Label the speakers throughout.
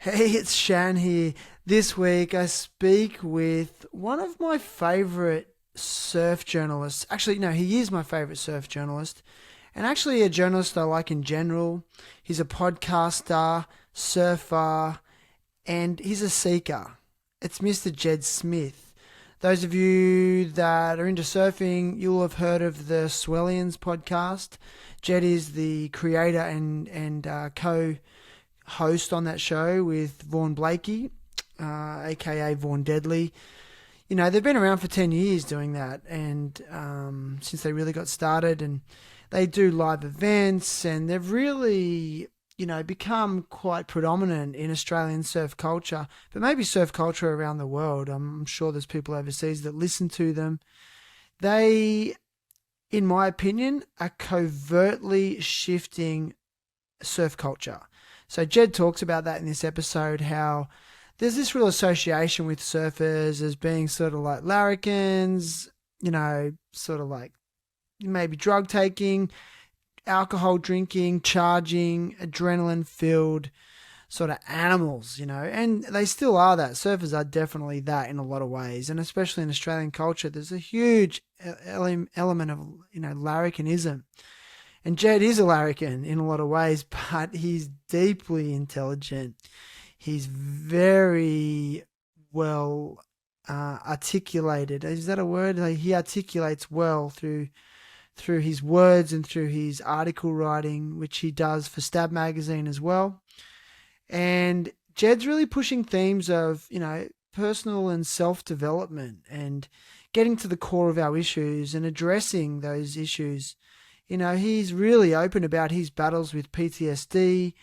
Speaker 1: Hey, it's Shan here. This week I speak with one of my favourite surf journalists. Actually, no, he is my favourite surf journalist, and actually a journalist I like in general. He's a podcaster, surfer, and he's a seeker. It's Mr. Jed Smith. Those of you that are into surfing, you'll have heard of the Swellians podcast. Jed is the creator and co host on that show with Vaughan Blakey, aka Vaughan Deadly. You know, they've been around for 10 years doing that, and since they really got started, and they do live events, and they've really, become quite predominant in Australian surf culture, but maybe surf culture around the world. I'm sure there's people overseas that listen to them. They, in my opinion, are covertly shifting surf culture. So Jed talks about that in this episode, how there's this real association with surfers as being sort of like larrikins, sort of like maybe drug taking, alcohol drinking, charging, adrenaline filled sort of animals, and they still are that. Surfers are definitely that in a lot of ways, and especially in Australian culture, there's a huge element of, larrikinism. And Jed is a larrikin in a lot of ways, but he's deeply intelligent. He's very well articulated. Is that a word? Like, he articulates well through his words and through his article writing, which he does for Stab Magazine as well. And Jed's really pushing themes of, personal and self-development and getting to the core of our issues and addressing those issues. He's really open about his battles with PTSD,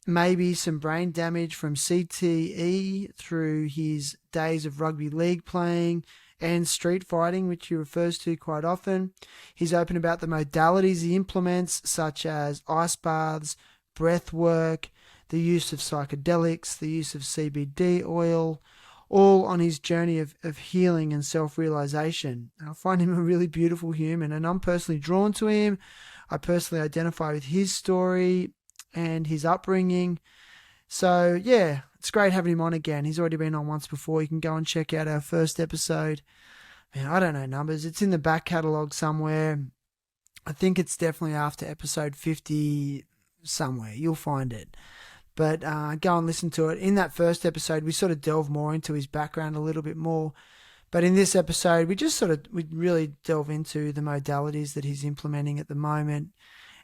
Speaker 1: maybe some brain damage from CTE through his days of rugby league playing and street fighting, which he refers to quite often. He's open about the modalities he implements, such as ice baths, breath work, the use of psychedelics, the use of CBD oil, all on his journey of healing and self-realization. I find him a really beautiful human, and I'm personally drawn to him. I personally identify with his story and his upbringing. So, yeah, it's great having him on again. He's already been on once before. You can go and check out our first episode. Man, I don't know numbers. It's in the back catalogue somewhere. I think it's definitely after episode 50 somewhere. You'll find it. But go and listen to it. In that first episode, we sort of delve more into his background a little bit more. But in this episode, we really delve into the modalities that he's implementing at the moment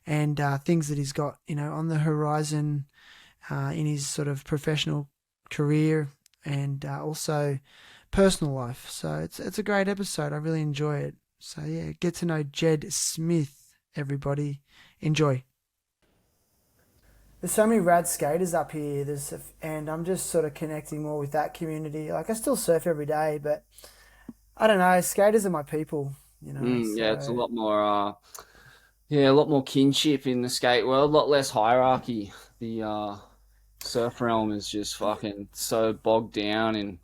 Speaker 1: and things that he's got, on the horizon in his sort of professional career and also personal life. So it's a great episode. I really enjoy it. So yeah, get to know Jed Smith, everybody. Enjoy. There's so many rad skaters up here. And I'm just sort of connecting more with that community. Like, I still surf every day, but I don't know. Skaters are my people,
Speaker 2: Yeah, it's a
Speaker 1: So
Speaker 2: lot more, a lot more kinship in the skate world, a lot less hierarchy. The surf realm is just fucking so bogged down in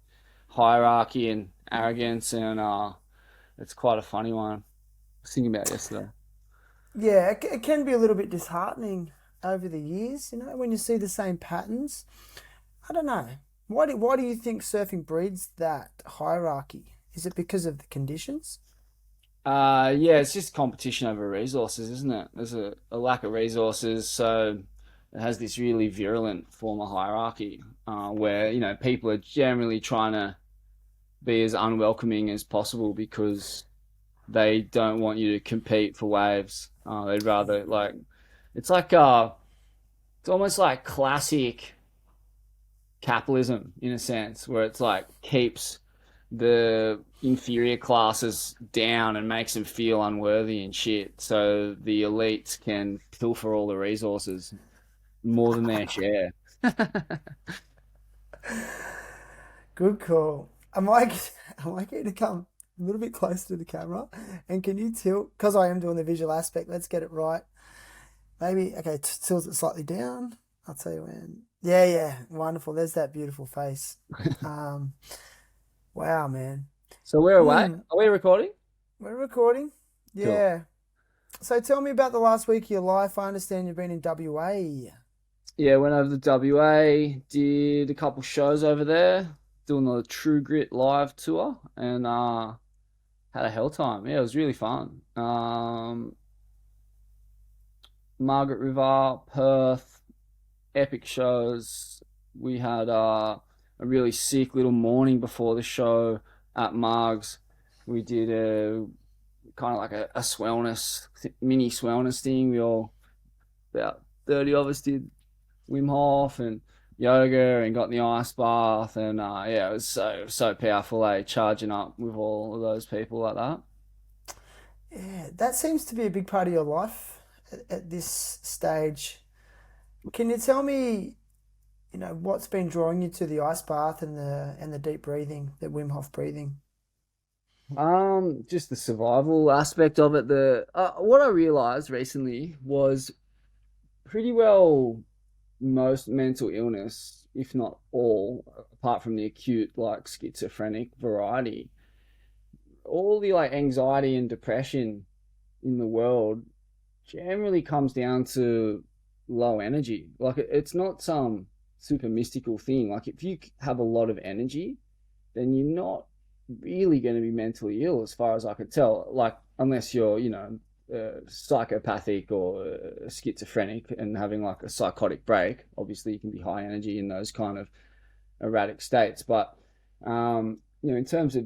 Speaker 2: hierarchy and arrogance, and it's quite a funny one. I was thinking about it yesterday.
Speaker 1: yeah, it can be a little bit disheartening over the years, when you see the same patterns. I don't know. Why do you think surfing breeds that hierarchy? Is it because of the conditions?
Speaker 2: Yeah, it's just competition over resources, isn't it? There's a lack of resources, so it has this really virulent form of hierarchy, where people are generally trying to be as unwelcoming as possible because they don't want you to compete for waves. They'd rather like it's like it's almost like classic capitalism in a sense, where it's like keeps the inferior classes down and makes them feel unworthy and shit, so the elites can pilfer all the resources more than their share.
Speaker 1: Good call. I might get you to come a little bit closer to the camera, and can you tilt? Because I am doing the visual aspect. Let's get it right. Maybe okay. Tilt it slightly down. I'll tell you when. Yeah, yeah, wonderful. There's that beautiful face. Um, wow, man.
Speaker 2: So we're away.
Speaker 1: Hmm.
Speaker 2: Are we recording?
Speaker 1: We're recording.
Speaker 2: Cool.
Speaker 1: Yeah. So tell me about the last week of your life. I understand you've been in WA.
Speaker 2: Yeah, went over to WA, did a couple shows over there, doing the True Grit live tour, and had a hell time. Yeah, it was really fun. Margaret River, Perth, epic shows. We had a really sick little morning before the show at Margs. We did a kind of like a swellness, mini swellness thing. We all, about 30 of us, did Wim Hof and yoga and got in the ice bath. And yeah, it was so powerful, charging up with all of those people like that.
Speaker 1: Yeah, that seems to be a big part of your life at this stage. Can you tell me, what's been drawing you to the ice bath and the deep breathing, the Wim Hof breathing?
Speaker 2: Just the survival aspect of it. The what I realized recently was pretty well most mental illness, if not all, apart from the acute like schizophrenic variety, all the like anxiety and depression in the world generally comes down to low energy. Like it's not some super mystical thing. Like if you have a lot of energy, then you're not really going to be mentally ill, as far as I could tell. Like unless you're, psychopathic or schizophrenic and having like a psychotic break. Obviously, you can be high energy in those kind of erratic states. But in terms of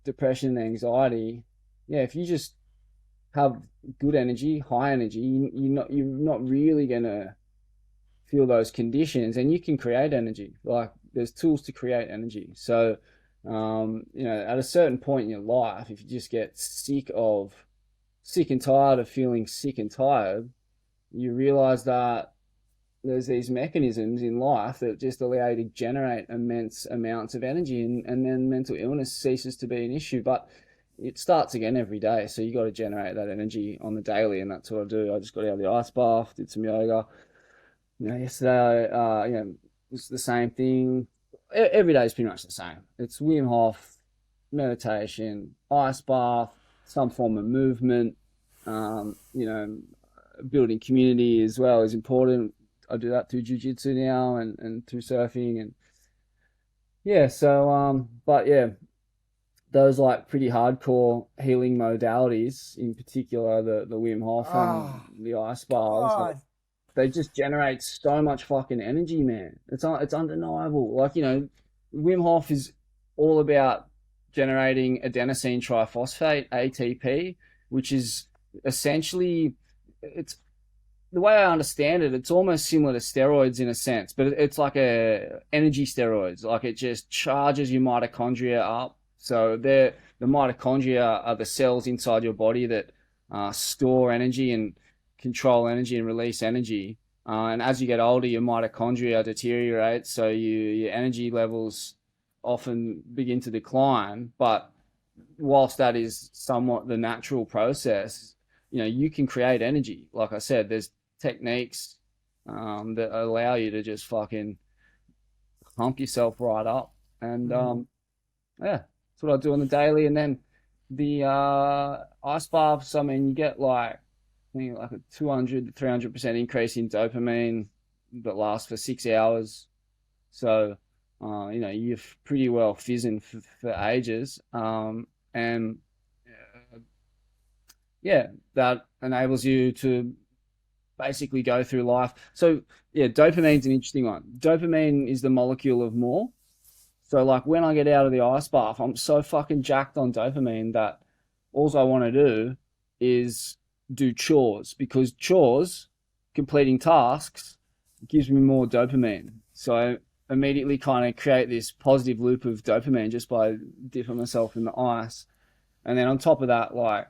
Speaker 2: depression and anxiety, yeah, if you just have good energy, high energy, you're not really gonna feel those conditions, and you can create energy. Like there's tools to create energy. So, at a certain point in your life, if you just get sick and tired of feeling sick and tired, you realize that there's these mechanisms in life that just allow you to generate immense amounts of energy, and then mental illness ceases to be an issue. But it starts again every day, so you got to generate that energy on the daily, and that's what I do. I just got out of the ice bath, did some yoga. Yesterday, it's the same thing. Every day is pretty much the same. It's Wim Hof, meditation, ice bath, some form of movement. Building community as well is important. I do that through jiu-jitsu now, and through surfing, and yeah. So, but yeah, those like pretty hardcore healing modalities, in particular the Wim Hof and
Speaker 1: Oh,
Speaker 2: the ice baths,
Speaker 1: God.
Speaker 2: they just generate so much fucking energy, man. It's undeniable. Like, Wim Hof is all about generating adenosine triphosphate, ATP, which is essentially, it's the way I understand it, it's almost similar to steroids in a sense, but it's like a energy steroids. Like it just charges your mitochondria up. So the mitochondria are the cells inside your body that store energy and control energy and release energy. And as you get older, your mitochondria deteriorate, so your energy levels often begin to decline. But whilst that is somewhat the natural process, you can create energy. Like I said, there's techniques that allow you to just fucking pump yourself right up. And
Speaker 1: Mm.
Speaker 2: yeah, that's what I do on the daily. And then the ice baths, I mean, you get like, I think like a 200 to 300% increase in dopamine that lasts for 6 hours. So, you're pretty well fizzing for ages. And yeah, that enables you to basically go through life. So yeah, dopamine's an interesting one. Dopamine is the molecule of more. So like when I get out of the ice bath, I'm so fucking jacked on dopamine that all I want to do is do chores, because chores, completing tasks, gives me more dopamine. So I immediately kind of create this positive loop of dopamine just by dipping myself in the ice. And then on top of that, like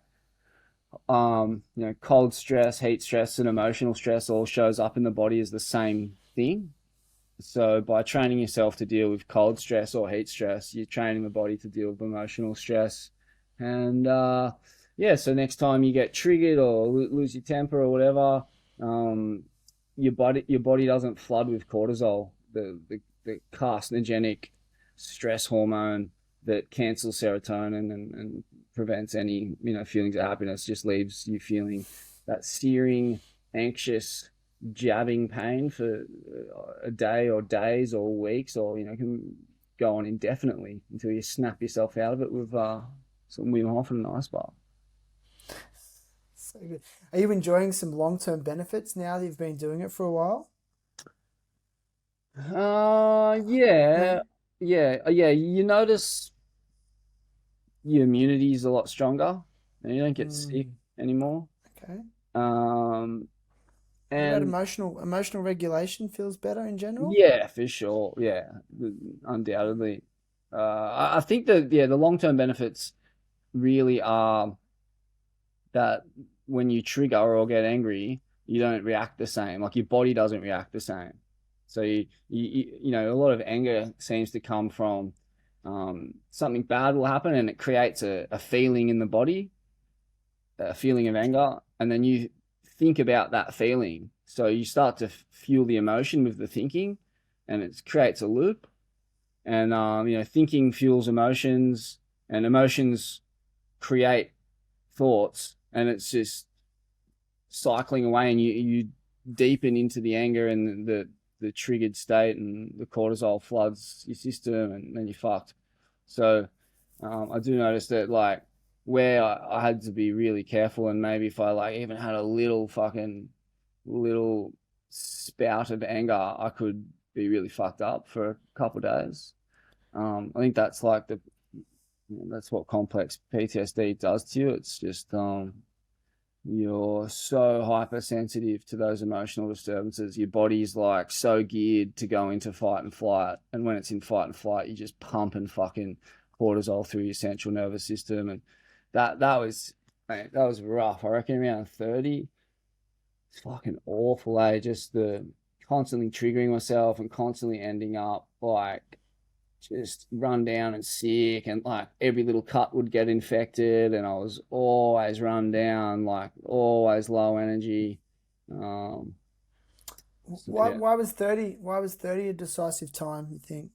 Speaker 2: cold stress, heat stress, and emotional stress all shows up in the body as the same thing. So by training yourself to deal with cold stress or heat stress, you're training the body to deal with emotional stress. And yeah, so next time you get triggered or lose your temper or whatever, um, your body doesn't flood with cortisol, the carcinogenic stress hormone that cancels serotonin and prevents any feelings of happiness. Just leaves you feeling that searing, anxious, jabbing pain for a day or days or weeks, or can go on indefinitely until you snap yourself out of it with some Wim Hof and an ice bath.
Speaker 1: So good. Are you enjoying some long-term benefits now that you've been doing it for a while? I
Speaker 2: Yeah,
Speaker 1: mean,
Speaker 2: yeah. You notice your immunity is a lot stronger, and you don't get sick
Speaker 1: mm,
Speaker 2: anymore.
Speaker 1: okay.
Speaker 2: Um,
Speaker 1: What about
Speaker 2: and
Speaker 1: emotional regulation feels better in general?
Speaker 2: yeah, for sure. Yeah, undoubtedly. I think that the long-term benefits really are that when you trigger or get angry, you don't react the same. Like your body doesn't react the same. So a lot of anger seems to come from something bad will happen and it creates a feeling in the body, a feeling of anger, and then you think about that feeling. So you start to fuel the emotion with the thinking, and it creates a loop. And thinking fuels emotions, and emotions create thoughts, and it's just cycling away, and you deepen into the anger and the triggered state, and the cortisol floods your system, and then you're fucked. So I do notice that, like, where I had to be really careful, and maybe if I like even had a little spout of anger, I could be really fucked up for a couple of days. I think that's like that's what complex PTSD does to you. It's just you're so hypersensitive to those emotional disturbances. Your body's like so geared to go into fight and flight, and when it's in fight and flight, you just pumping fucking cortisol through your central nervous system, and that was, mate, that was rough. I reckon around 30, it's fucking awful. Just the constantly triggering myself and constantly ending up like just run down and sick, and like every little cut would get infected, and I was always run down, like always low energy. um so
Speaker 1: Why
Speaker 2: yeah.
Speaker 1: why was 30 a decisive time, you think?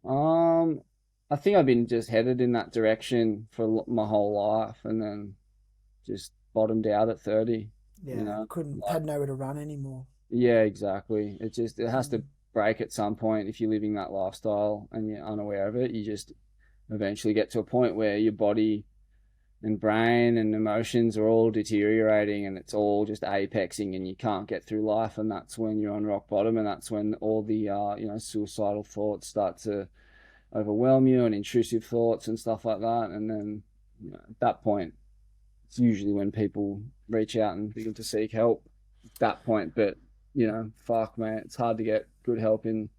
Speaker 2: um I think I've been just headed in that direction for my whole life, and then just bottomed out at 30.
Speaker 1: Yeah, couldn't
Speaker 2: Like,
Speaker 1: had nowhere to run anymore.
Speaker 2: yeah, exactly. It has to
Speaker 1: Mm.
Speaker 2: break at some point. If you're living that lifestyle and you're unaware of it, you just eventually get to a point where your body and brain and emotions are all deteriorating, and it's all just apexing, and you can't get through life, and that's when you're on rock bottom, and that's when all the suicidal thoughts start to overwhelm you, and intrusive thoughts and stuff like that. And then at that point, it's usually when people reach out and begin to seek help at that point. But fuck, man, it's hard to get good help in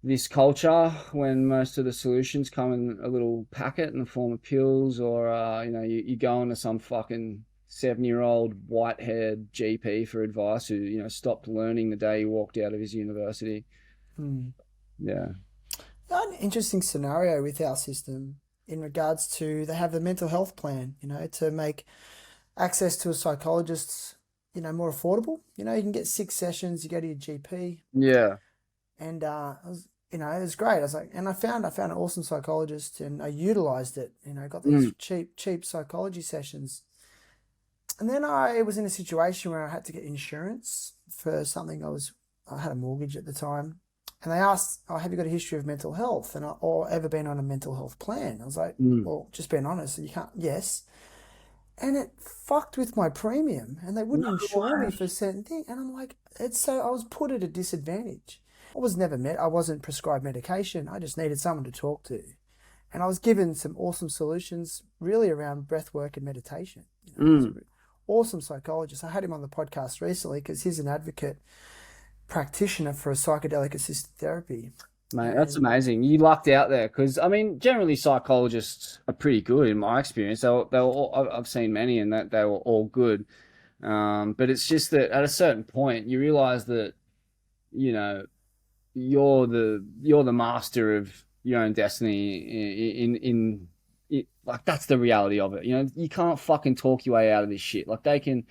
Speaker 2: this culture when most of the solutions come in a little packet in the form of pills, or you go into some fucking 7-year-old white-haired GP for advice who stopped learning the day he walked out of his university.
Speaker 1: Hmm.
Speaker 2: Yeah.
Speaker 1: An interesting scenario with our system in regards to they have a mental health plan, to make access to a psychologist, more affordable. You can get 6 sessions, you go to your GP,
Speaker 2: Yeah.
Speaker 1: and it was great. I was like, and I found an awesome psychologist, and I utilized it. Got these
Speaker 2: Mm.
Speaker 1: cheap psychology sessions, and then I was in a situation where I had to get insurance for something. I had a mortgage at the time, and they asked, "Oh, have you got a history of mental health, or ever been on a mental health plan?" I was like,
Speaker 2: Mm.
Speaker 1: "Well, just being honest, you can't." Yes, and it fucked with my premium, and they
Speaker 2: No
Speaker 1: wouldn't insure me
Speaker 2: way.
Speaker 1: for certain things, and I'm like, it's so I was put at a disadvantage. I wasn't prescribed medication. I just needed someone to talk to, and I was given some awesome solutions, really around breath work and meditation. He's
Speaker 2: Mm.
Speaker 1: an awesome psychologist. I had him on the podcast recently because he's an advocate practitioner for a psychedelic assisted therapy,
Speaker 2: Mate, that's
Speaker 1: and
Speaker 2: amazing. You lucked out there, because I mean, generally psychologists are pretty good in my experience. They were all, I've seen many, and that they were all good. But it's just that at a certain point, you realize that you know you're the master of your own destiny. Like, that's the reality of it. You can't fucking talk your way out of this shit. Like, they can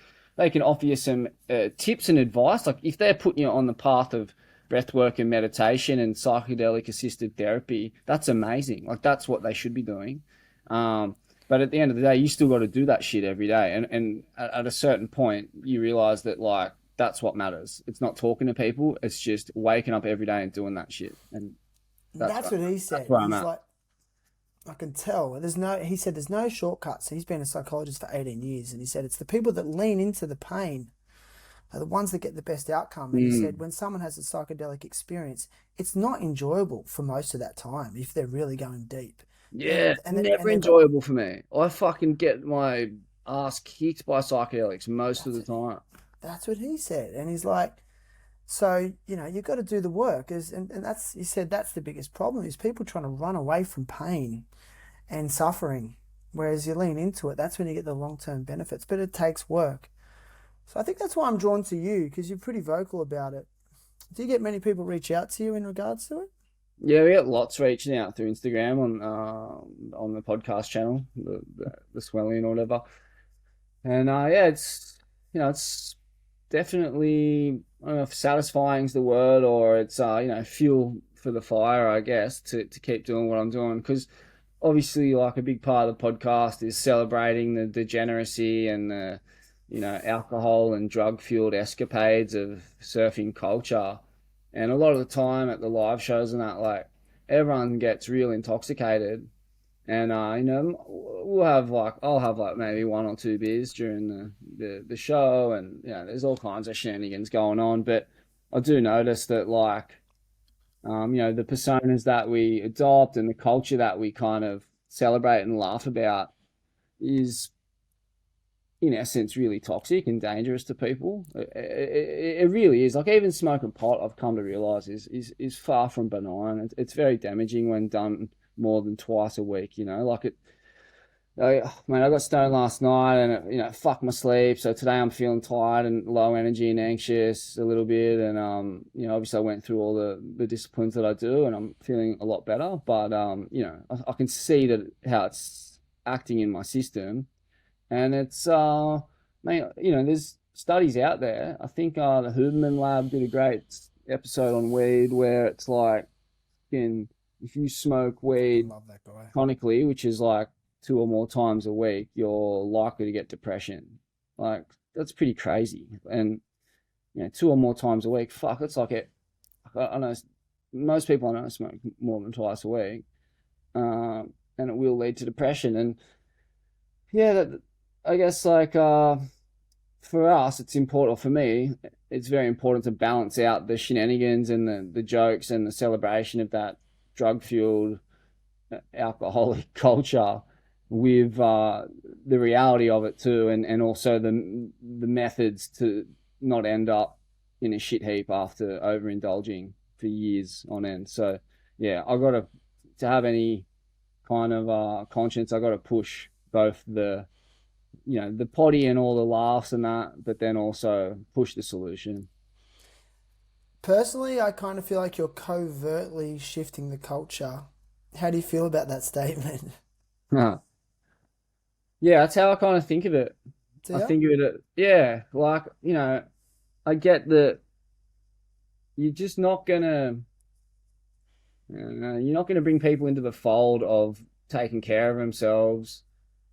Speaker 2: offer you some tips and advice. Like, if they're putting you on the path of breathwork and meditation and psychedelic assisted therapy, that's amazing. Like, that's what they should be doing. Um, But at the end of the day, you still got to do that shit every day. And at a certain point, you realize that like that's what matters. It's not talking to people. It's just waking up every day and doing that shit. And
Speaker 1: That's what he
Speaker 2: that's
Speaker 1: said.
Speaker 2: where I'm
Speaker 1: He's
Speaker 2: at.
Speaker 1: like, I can tell. He said there's no shortcuts. He's been a psychologist for 18 years, and he said it's the people that lean into the pain are the ones that get the best outcome. And he said when someone has a psychedelic experience, it's not enjoyable for most of that time if they're really going deep.
Speaker 2: Yeah,
Speaker 1: And
Speaker 2: never
Speaker 1: they've got,
Speaker 2: enjoyable for me. I fucking get my ass kicked by psychedelics most of
Speaker 1: that's
Speaker 2: the
Speaker 1: it.
Speaker 2: time.
Speaker 1: That's what he said. And he's like, so, you've got to do the work. And that's, he said, that's the biggest problem is people trying to run away from pain and suffering. Whereas you lean into it, that's when you get the long-term benefits. But it takes work. So I think that's why I'm drawn to you because you're pretty vocal about it. Do you get many people reach out to you in regards to it?
Speaker 2: Yeah, we get lots reaching out through Instagram on the podcast channel, the swelling or whatever. And yeah, it's definitely, I don't know if satisfying is the word, or it's fuel for the fire, I guess, to keep doing what I'm doing. Because obviously, like a big part of the podcast is celebrating the degeneracy and the alcohol and drug fueled escapades of surfing culture. And a lot of the time at the live shows and that, like everyone gets real intoxicated. And I'll have like maybe one or two beers during the show, and there's all kinds of shenanigans going on. But I do notice that the personas that we adopt and the culture that we kind of celebrate and laugh about is in essence really toxic and dangerous to people. It really is. Like even smoking pot, I've come to realize is far from benign. It's very damaging when done more than twice a week. Like it. Man, I got stoned last night and it fucked my sleep. So today I'm feeling tired and low energy and anxious a little bit. And obviously I went through all the disciplines that I do, and I'm feeling a lot better. But I can see that how it's acting in my system. And it's there's studies out there. I think the Huberman Lab did a great episode on weed where it's like, if you smoke
Speaker 1: I
Speaker 2: weed
Speaker 1: love that guy.
Speaker 2: chronically, which is like 2 or more times a week, you're likely to get depression. Like that's pretty crazy. And 2 or more times a week, fuck, it's like it. I know most people I know smoke more than twice a week, and it will lead to depression. And yeah, I guess like for us, it's important. For me, it's very important to balance out the shenanigans and the jokes and the celebration of that drug fueled alcoholic culture with the reality of it too, and also the methods to not end up in a shit heap after overindulging for years on end. So yeah, I got to have any kind of conscience. I got to push both the potty and all the laughs and that, but then also push the solution.
Speaker 1: Personally, I kind of feel like you're covertly shifting the culture. How do you feel about that statement?
Speaker 2: Yeah, that's how I kind of think of it.
Speaker 1: Do
Speaker 2: I
Speaker 1: you?
Speaker 2: think of it, yeah, like, I get that you're just not gonna, you're not gonna bring people into the fold of taking care of themselves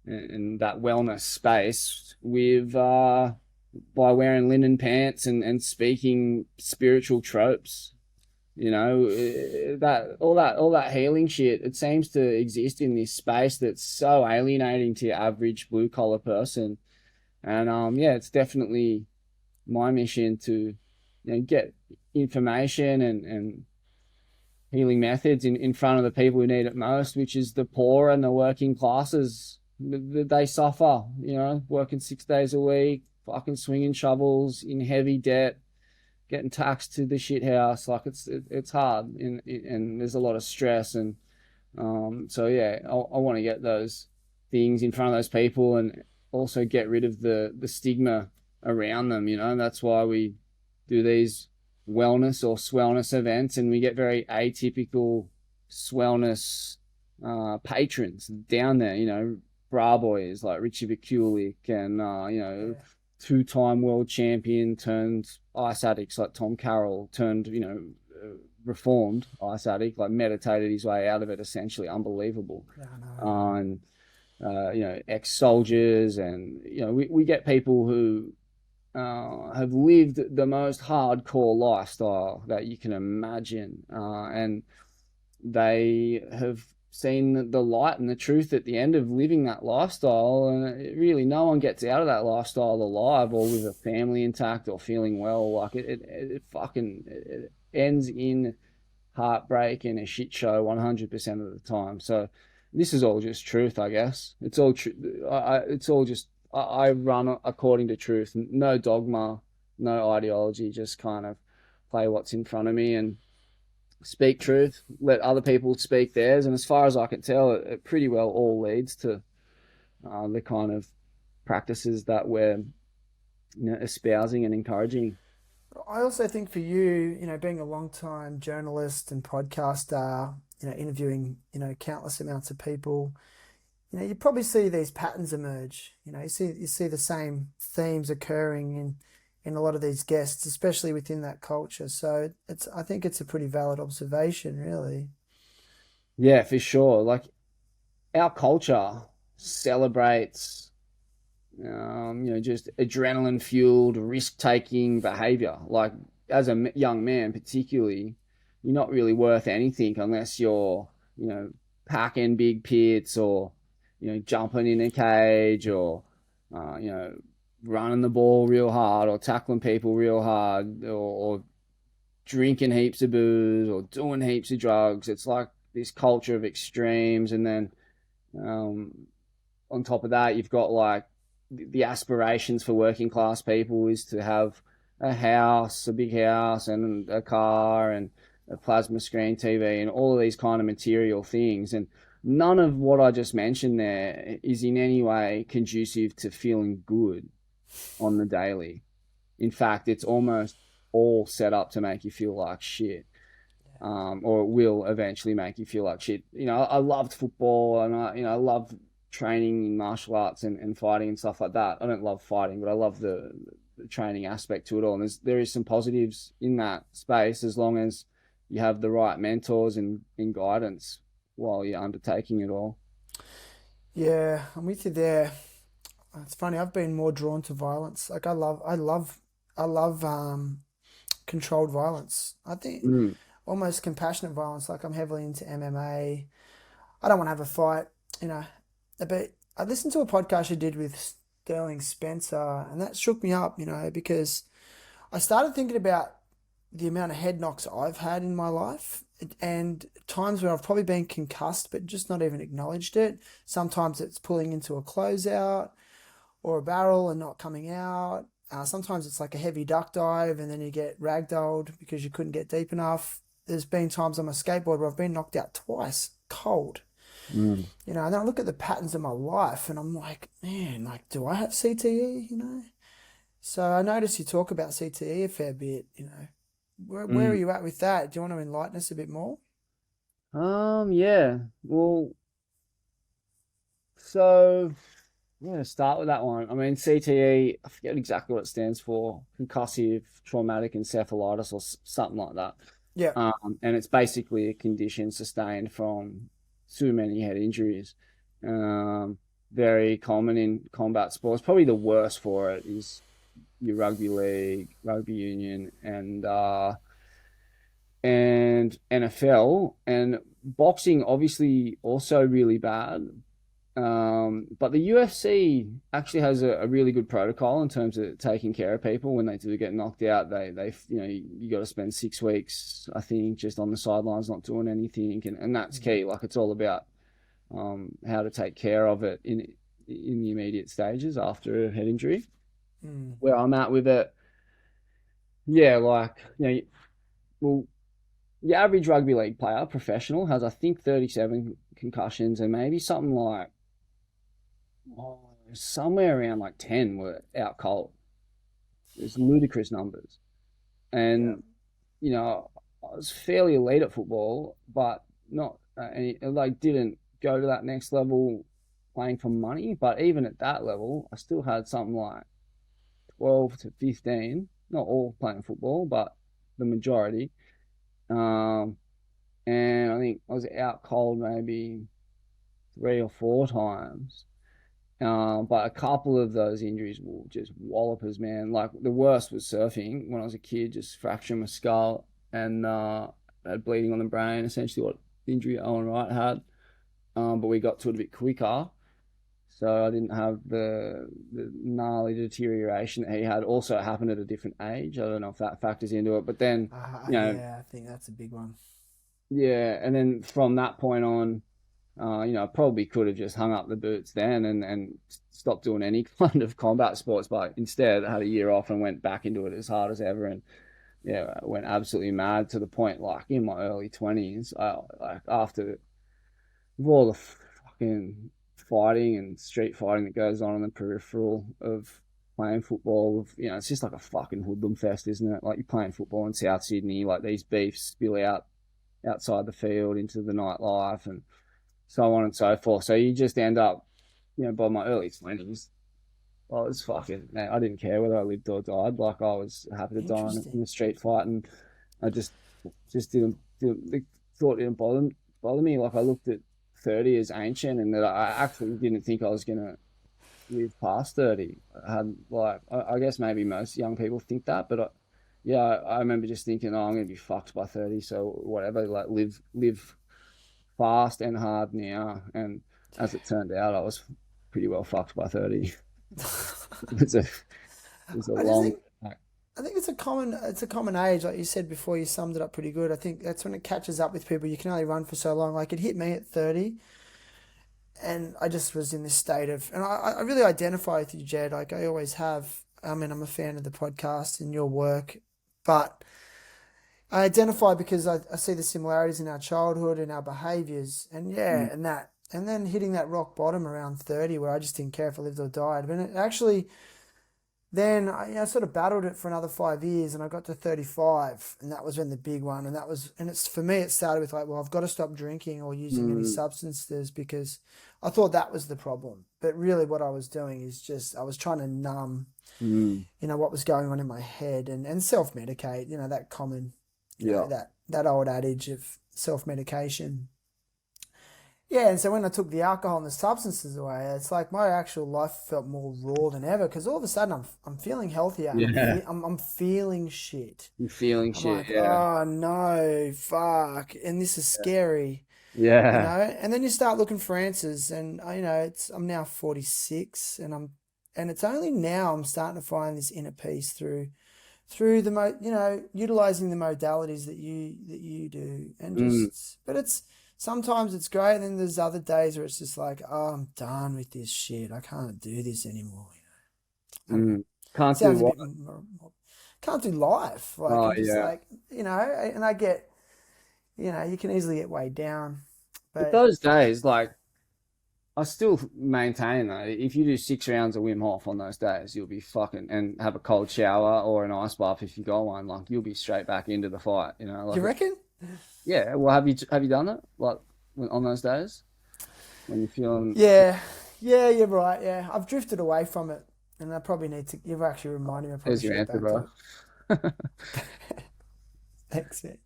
Speaker 2: and that wellness space with by wearing linen pants and speaking spiritual tropes. That healing shit, it seems to exist in this space that's so alienating to your average blue collar person. And yeah, it's definitely my mission to get information and healing methods in front of the people who need it most, which is the poor and the working classes. They suffer, working 6 days a week, fucking swinging shovels in heavy debt, getting taxed to the shit house. Like it's hard, and there's a lot of stress. And so yeah, I want to get those things in front of those people and also get rid of the stigma around them. And that's why we do these wellness or swellness events, and we get very atypical swellness patrons down there. Bra boys like Richie Vikulik and
Speaker 1: Yeah.
Speaker 2: two-time world champion turned ice addicts like Tom Carroll turned reformed ice addict, like meditated his way out of it, essentially. Unbelievable.
Speaker 1: Yeah, I know.
Speaker 2: And ex-soldiers, and we get people who have lived the most hardcore lifestyle that you can imagine, and they have seen the light and the truth at the end of living that lifestyle. And really, no one gets out of that lifestyle alive or with a family intact or feeling well. Like it fucking it ends in heartbreak and a shit show 100% of the time. So this is all just truth, I guess. It's all true. It's all just I run according to truth. No dogma, no ideology. Just kind of play what's in front of me and speak truth. Let other people speak theirs. And as far as I can tell, it pretty well all leads to the kind of practices that we're espousing and encouraging.
Speaker 1: I also think for you, being a long time journalist and podcaster, interviewing, countless amounts of people, you probably see these patterns emerge. You see the same themes occurring in a lot of these guests, especially within that culture. So I think it's a pretty valid observation, really.
Speaker 2: Yeah, for sure. Like our culture celebrates, just adrenaline fueled risk taking behavior. Like as a young man, particularly, you're not really worth anything unless you're, packing big pits or, jumping in a cage or, uh, you know, running the ball real hard or tackling people real hard or drinking heaps of booze or doing heaps of drugs. It's like this culture of extremes. And then um, on top of that, you've got like the aspirations for working class people is to have a house, a big house, and a car, and a plasma screen TV, and all of these kind of material things. And none of what I just mentioned there is in any way conducive to feeling good on the daily. In fact, it's almost all set up to make you feel like shit, or it will eventually make you feel like shit. I loved football, and I love training in martial arts and fighting and stuff like that. I don't love fighting, but I love the training aspect to it all. And there is some positives in that space as long as you have the right mentors and guidance while you're undertaking it all.
Speaker 1: Yeah, I'm with you there. It's funny. I've been more drawn to violence. Like I love controlled violence. I think
Speaker 2: Mm.
Speaker 1: almost compassionate violence. Like I'm heavily into MMA. I don't want to have a fight, you know. But I listened to a podcast you did with Sterling Spencer, and that shook me up, because I started thinking about the amount of head knocks I've had in my life and times where I've probably been concussed but just not even acknowledged it. Sometimes it's pulling into a closeout or a barrel and not coming out. Sometimes it's like a heavy duck dive and then you get ragdolled because you couldn't get deep enough. There's been times on my skateboard where I've been knocked out twice, cold.
Speaker 2: Mm.
Speaker 1: And then I look at the patterns of my life and I'm like, man, like, do I have CTE? So I notice you talk about CTE a fair bit. Where are
Speaker 2: Mm.
Speaker 1: you at with that? Do you want to enlighten us a bit more?
Speaker 2: Yeah. Well, so I'm going to start with that one. I mean, CTE, I forget exactly what it stands for, concussive traumatic encephalitis or something like that.
Speaker 1: Yeah.
Speaker 2: And it's basically a condition sustained from too many head injuries. Um, Very common in combat sports. Probably the worst for it is your rugby league, rugby union, and NFL. And boxing, obviously, also really bad. But the UFC actually has a really good protocol in terms of taking care of people when they do get knocked out. You got to spend 6 weeks, I think, just on the sidelines, not doing anything, and that's
Speaker 1: Mm.
Speaker 2: key. Like it's all about how to take care of it in the immediate stages after a head injury.
Speaker 1: Mm.
Speaker 2: Where I'm at with it, yeah, like well, the average rugby league player, professional, has I think 37 concussions and maybe something like somewhere around like 10 were out cold. It's ludicrous numbers.
Speaker 1: Yeah.
Speaker 2: And, I was fairly elite at football, but not, like, didn't go to that next level playing for money. But even at that level, I still had something like 12 to 15, not all playing football, but the majority. Um, and I think I was out cold maybe 3 or 4 times. But a couple of those injuries will just wallopers, man. Like the worst was surfing when I was a kid, just fracturing my skull and had bleeding on the brain, essentially what the injury Owen Wright had. But we got to it a bit quicker, so I didn't have the gnarly deterioration that he had. Also, it happened at a different age. I don't know if that factors into it, but then, you know,
Speaker 1: Yeah, I think that's a big one.
Speaker 2: yeah, and then from that point on, I probably could have just hung up the boots then and stopped doing any kind of combat sports, but instead I had a year off and went back into it as hard as ever. And yeah, I went absolutely mad to the point, like in my early 20s, like after all the fucking fighting and street fighting that goes on in the peripheral of playing football, it's just like a fucking hoodlum fest, isn't it? Like you're playing football in South Sydney, like these beefs spill out outside the field into the nightlife and so on and so forth. So you just end up, by my early 20s, I was fucking, man, I didn't care whether I lived or died. Like I was happy to die in the street fight, and I just didn't the thought didn't bother me. Like I looked at 30 as ancient, and that I actually didn't think I was gonna live past 30. I had like I guess maybe most young people think that, but yeah, I remember just thinking, oh, I'm gonna be fucked by 30, so whatever, like live fast and hard now. And as it turned out, I was pretty well fucked by 30. It's a it's a
Speaker 1: I just
Speaker 2: long.
Speaker 1: think I think it's a common age, like you said before. You summed it up pretty good. I think that's when it catches up with people. You can only run for so long. Like it hit me at 30, and I just was in this state of, and I really identify with you, Jed. Like I always have. I mean, I'm a fan of the podcast and your work, but I identify because I see the similarities in our childhood and our behaviors, and yeah, and then hitting that rock bottom around 30, where I just didn't care if I lived or died. But it actually, then I sort of battled it for another 5 years, and I got to 35, and that was when the big one, and it's for me, it started with like, well, I've got to stop drinking or using any
Speaker 2: Mm,
Speaker 1: substances because I thought that was the problem. But really, what I was doing is just I was trying to numb,
Speaker 2: mm,
Speaker 1: what was going on in my head and self-medicate, that common,
Speaker 2: yeah,
Speaker 1: that old adage of self-medication. Yeah, and so when I took the alcohol and the substances away, it's like my actual life felt more raw than ever because all of a sudden I'm feeling healthier and
Speaker 2: yeah.
Speaker 1: I'm feeling shit.
Speaker 2: You're feeling
Speaker 1: I'm
Speaker 2: shit,
Speaker 1: like,
Speaker 2: yeah,
Speaker 1: oh no, fuck, and this is scary,
Speaker 2: yeah.
Speaker 1: And then you start looking for answers, and I'm now 46, and it's only now I'm starting to find this inner peace through utilizing the modalities that you do, and
Speaker 2: Mm,
Speaker 1: but it's sometimes it's great, and then there's other days where it's just like, oh, I'm done with this shit. I can't do this anymore. I don't know.
Speaker 2: mm. Can't do
Speaker 1: Sounds a
Speaker 2: what?
Speaker 1: bit more, can't do life. Like
Speaker 2: Oh
Speaker 1: I'm just
Speaker 2: yeah.
Speaker 1: like, and I get, you can easily get weighed down,
Speaker 2: But
Speaker 1: but
Speaker 2: those days, like I still maintain that if you do 6 rounds of Wim Hof on those days, you'll be fucking and have a cold shower or an ice bath if you got one. Like you'll be straight back into the fight.
Speaker 1: you
Speaker 2: Like
Speaker 1: reckon?
Speaker 2: yeah. Well, have you done it like on those days when you're feeling?
Speaker 1: Yeah, yeah, you're right. Yeah, I've drifted away from it, and I probably need to. You've actually reminded me. I probably
Speaker 2: There's your
Speaker 1: should get
Speaker 2: answer,
Speaker 1: back to
Speaker 2: bro.
Speaker 1: it. Thanks, man.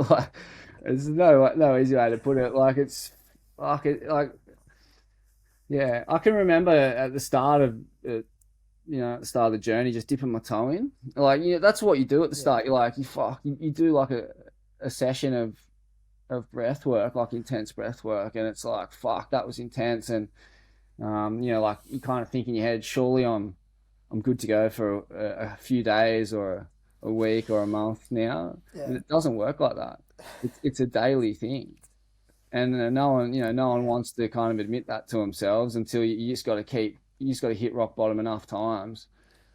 Speaker 2: Like, there's no easy way to put it. Like it's like yeah. I can remember at the start of at the start of the journey, just dipping my toe in. Like that's what you do at the
Speaker 1: Yeah,
Speaker 2: start. You're like you do like a session of breath work, like intense breath work, and it's like fuck, that was intense. And like you kind of think in your head, surely I'm good to go for a few days or a week or a month now,
Speaker 1: yeah,
Speaker 2: and it doesn't work like that. It's a daily thing, and no one wants to kind of admit that to themselves until you just got to hit rock bottom enough times,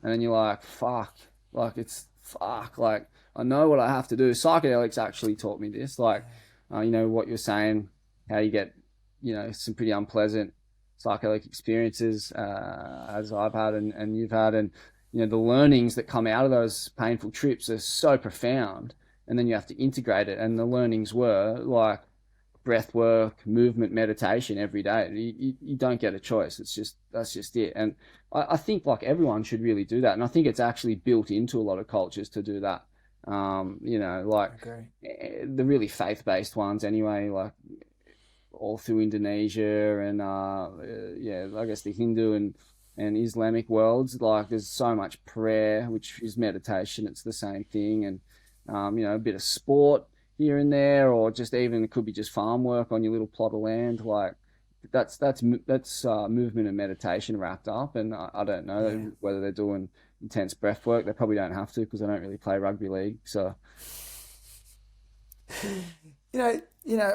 Speaker 2: and then you're like fuck, like it's fuck, like I know what I have to do. Psychedelics actually taught me this, like what you're saying, how you get some pretty unpleasant psychedelic experiences as I've had and you've had, and the learnings that come out of those painful trips are so profound, and then you have to integrate it. And the learnings were like breath work, movement, meditation every day. You don't get a choice. That's just it. And I think like everyone should really do that. And I think it's actually built into a lot of cultures to do that. Like
Speaker 1: I agree.
Speaker 2: the really faith-based ones anyway, like all through Indonesia and yeah, I guess the Hindu and Islamic worlds. Like there's so much prayer, which is meditation. It's the same thing, and a bit of sport here and there, or just even it could be just farm work on your little plot of land. Like that's movement and meditation wrapped up. And I don't
Speaker 1: Yeah.
Speaker 2: know whether they're doing intense breath work. They probably don't have to because they don't really play rugby league. So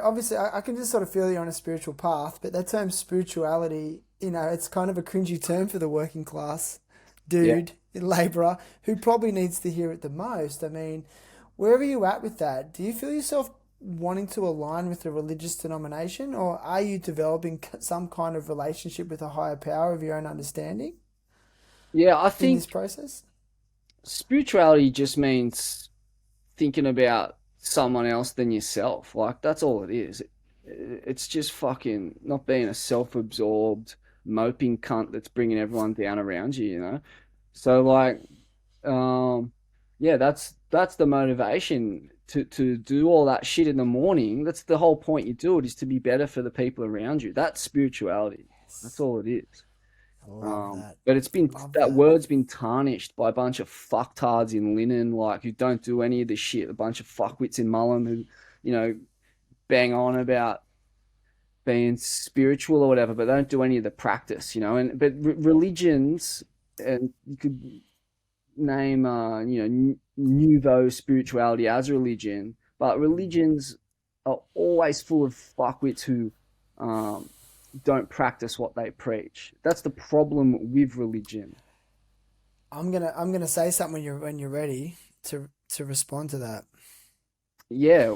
Speaker 1: Obviously, I can just sort of feel you're on a spiritual path, but that term spirituality, it's kind of a cringy term for the working class
Speaker 2: yeah.
Speaker 1: dude, labourer, who probably needs to hear it the most. I mean, wherever you at with that, do you feel yourself wanting to align with a religious denomination, or are you developing some kind of relationship with a higher power of your own understanding
Speaker 2: Yeah, I
Speaker 1: in this
Speaker 2: think
Speaker 1: process?
Speaker 2: spirituality just means thinking about someone else than yourself. Like that's all it is. It's just fucking not being a self-absorbed moping cunt that's bringing everyone down around you, you know? So like um yeah, that's the motivation to do all that shit in the morning. That's the whole point you do it is to be better for the people around you. That's spirituality. That's
Speaker 1: Yes.
Speaker 2: all it is.
Speaker 1: Love that.
Speaker 2: But it's been
Speaker 1: Love
Speaker 2: that
Speaker 1: that.
Speaker 2: word's been tarnished by a bunch of fucktards in linen, like who don't do any of this shit. A bunch of fuckwits in Mullum who, you know, bang on about being spiritual or whatever, but they don't do any of the practice, you know. And but religions, and you could name, nouveau spirituality as religion, but religions are always full of fuckwits who um, don't practice what they preach. That's the problem with religion.
Speaker 1: I'm gonna say something when you're ready to respond to that.
Speaker 2: Yeah,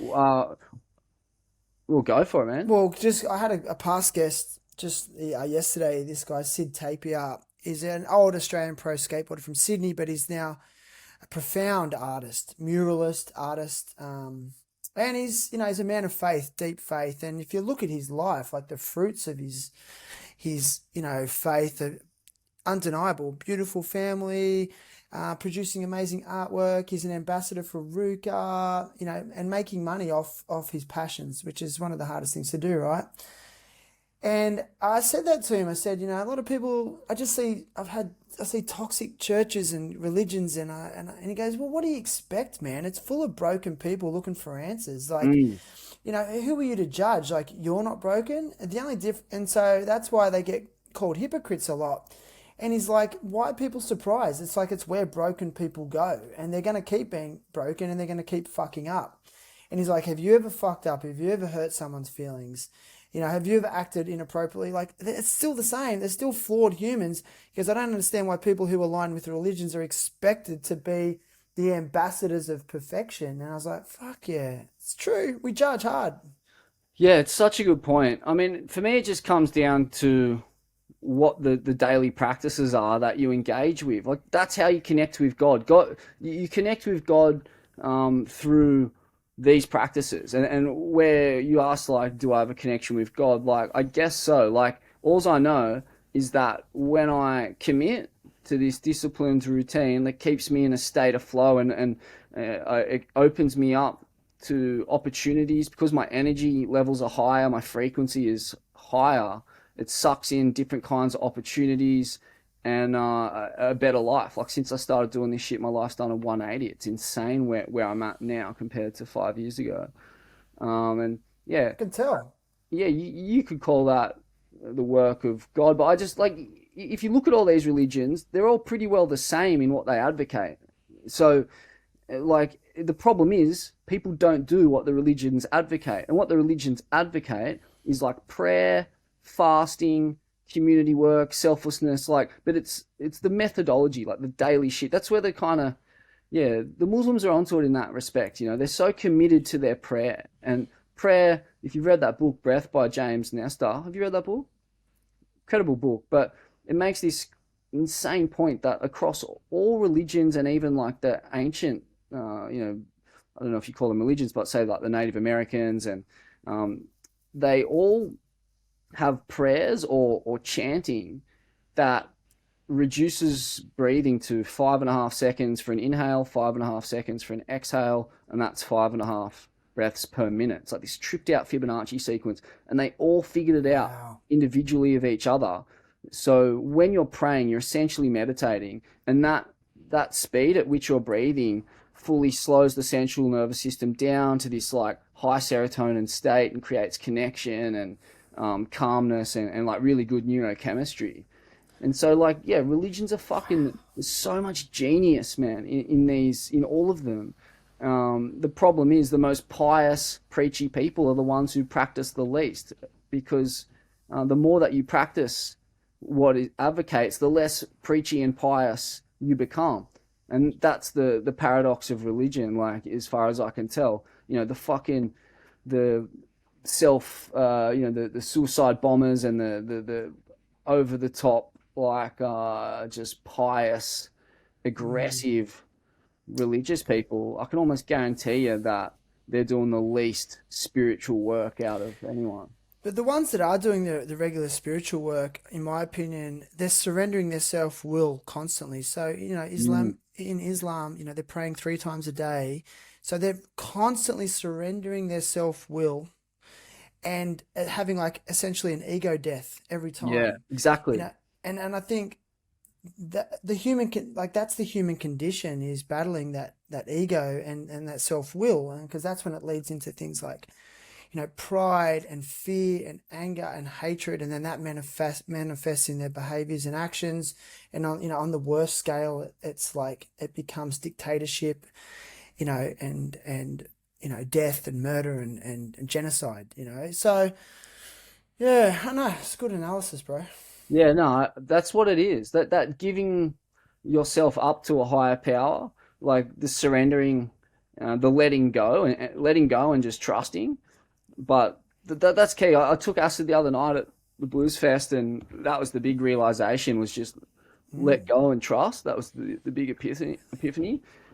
Speaker 2: we'll go for it, man.
Speaker 1: Well, just I had a past guest just yesterday. This guy Sid Tapia is an old Australian pro skateboarder from Sydney, but he's now a profound artist, muralist, artist, and he's a man of faith, deep faith. And if you look at his life, like the fruits of his faith are undeniable. Beautiful family, producing amazing artwork. He's an ambassador for Ruka, and making money off his passions, which is one of the hardest things to do, right? And I said that to him. I said, a lot of people, I see toxic churches and religions, and he goes, well, what do you expect, man? It's full of broken people looking for answers. Like,
Speaker 2: Mm.
Speaker 1: who are you to judge? Like, you're not broken. And so that's why they get called hypocrites a lot. And he's like, why are people surprised? It's like it's where broken people go, and they're going to keep being broken, and they're going to keep fucking up. And he's like, have you ever fucked up? Have you ever hurt someone's feelings? Have you ever acted inappropriately? Like, it's still the same. They're still flawed humans, because I don't understand why people who align with religions are expected to be the ambassadors of perfection. And I was like, fuck yeah, it's true. We judge hard.
Speaker 2: Yeah, it's such a good point. I mean, for me, it just comes down to what the daily practices are that you engage with. Like that's how you connect with God. You connect with God through these practices. And where you ask like, do I have a connection with God? Like, I guess so. Like, all I know is that when I commit to this disciplined routine that keeps me in a state of flow and it opens me up to opportunities because my energy levels are higher, my frequency is higher. It sucks in different kinds of opportunities and a better life. Like since I started doing this shit, my life's done a 180. It's insane where I'm at now compared to 5 years ago. And yeah,
Speaker 1: I can tell.
Speaker 2: yeah, you could call that the work of God, but I just like if you look at all these religions, they're all pretty well the same in what they advocate. So, like, the problem is people don't do what the religions advocate, and what the religions advocate is like prayer, fasting, community work, selflessness. Like, but it's the methodology, like the daily shit. That's where they kind of yeah, the Muslims are onto it in that respect. You know, they're so committed to their prayer and prayer. If you've read that book, Breath by James Nestor, have you read that book? Incredible book, but it makes this insane point that across all religions and even like the ancient, I don't know if you call them religions, but say like the Native Americans and um, they all have prayers or chanting that reduces breathing to 5.5 seconds for an inhale, 5.5 seconds for an exhale, and that's 5.5. breaths per minute. It's like this tripped out Fibonacci sequence, and they all figured it out
Speaker 1: Wow.
Speaker 2: individually of each other. So when you're praying, you're essentially meditating, and that speed at which you're breathing fully slows the central nervous system down to this like high serotonin state and creates connection and calmness and like really good neurochemistry. And so, like, yeah, religions are fucking. There's so much genius, man, in all of them. The problem is the most pious, preachy people are the ones who practice the least, because the more that you practice what it advocates, the less preachy and pious you become. And that's the paradox of religion, like, as far as I can tell. The self, the suicide bombers and the over the top, like, just pious,
Speaker 1: Mm.
Speaker 2: aggressive religious people, I can almost guarantee you that they're doing the least spiritual work out of anyone.
Speaker 1: But the ones that are doing the regular spiritual work, in my opinion, they're surrendering their self will constantly. So,
Speaker 2: Mm,
Speaker 1: Islam, they're praying 3 times a day. So they're constantly surrendering their self will and having like essentially an ego death every
Speaker 2: yeah,
Speaker 1: time. You
Speaker 2: exactly.
Speaker 1: know, and I think that the human like that's the human condition, is battling that ego and that self will, and because that's when it leads into things like pride and fear and anger and hatred, and then that manifests in their behaviors and actions. And on the worst scale, it's like it becomes dictatorship, and death and murder and genocide. So yeah, I know it's good analysis, bro.
Speaker 2: Yeah, no, that's what it is. That giving yourself up to a higher power, like the surrendering, the letting go and just trusting. But that's key. I took acid the other night at the Blues Fest, and that was the big realization, was just let
Speaker 1: Mm,
Speaker 2: go and trust. That was the big epiphany.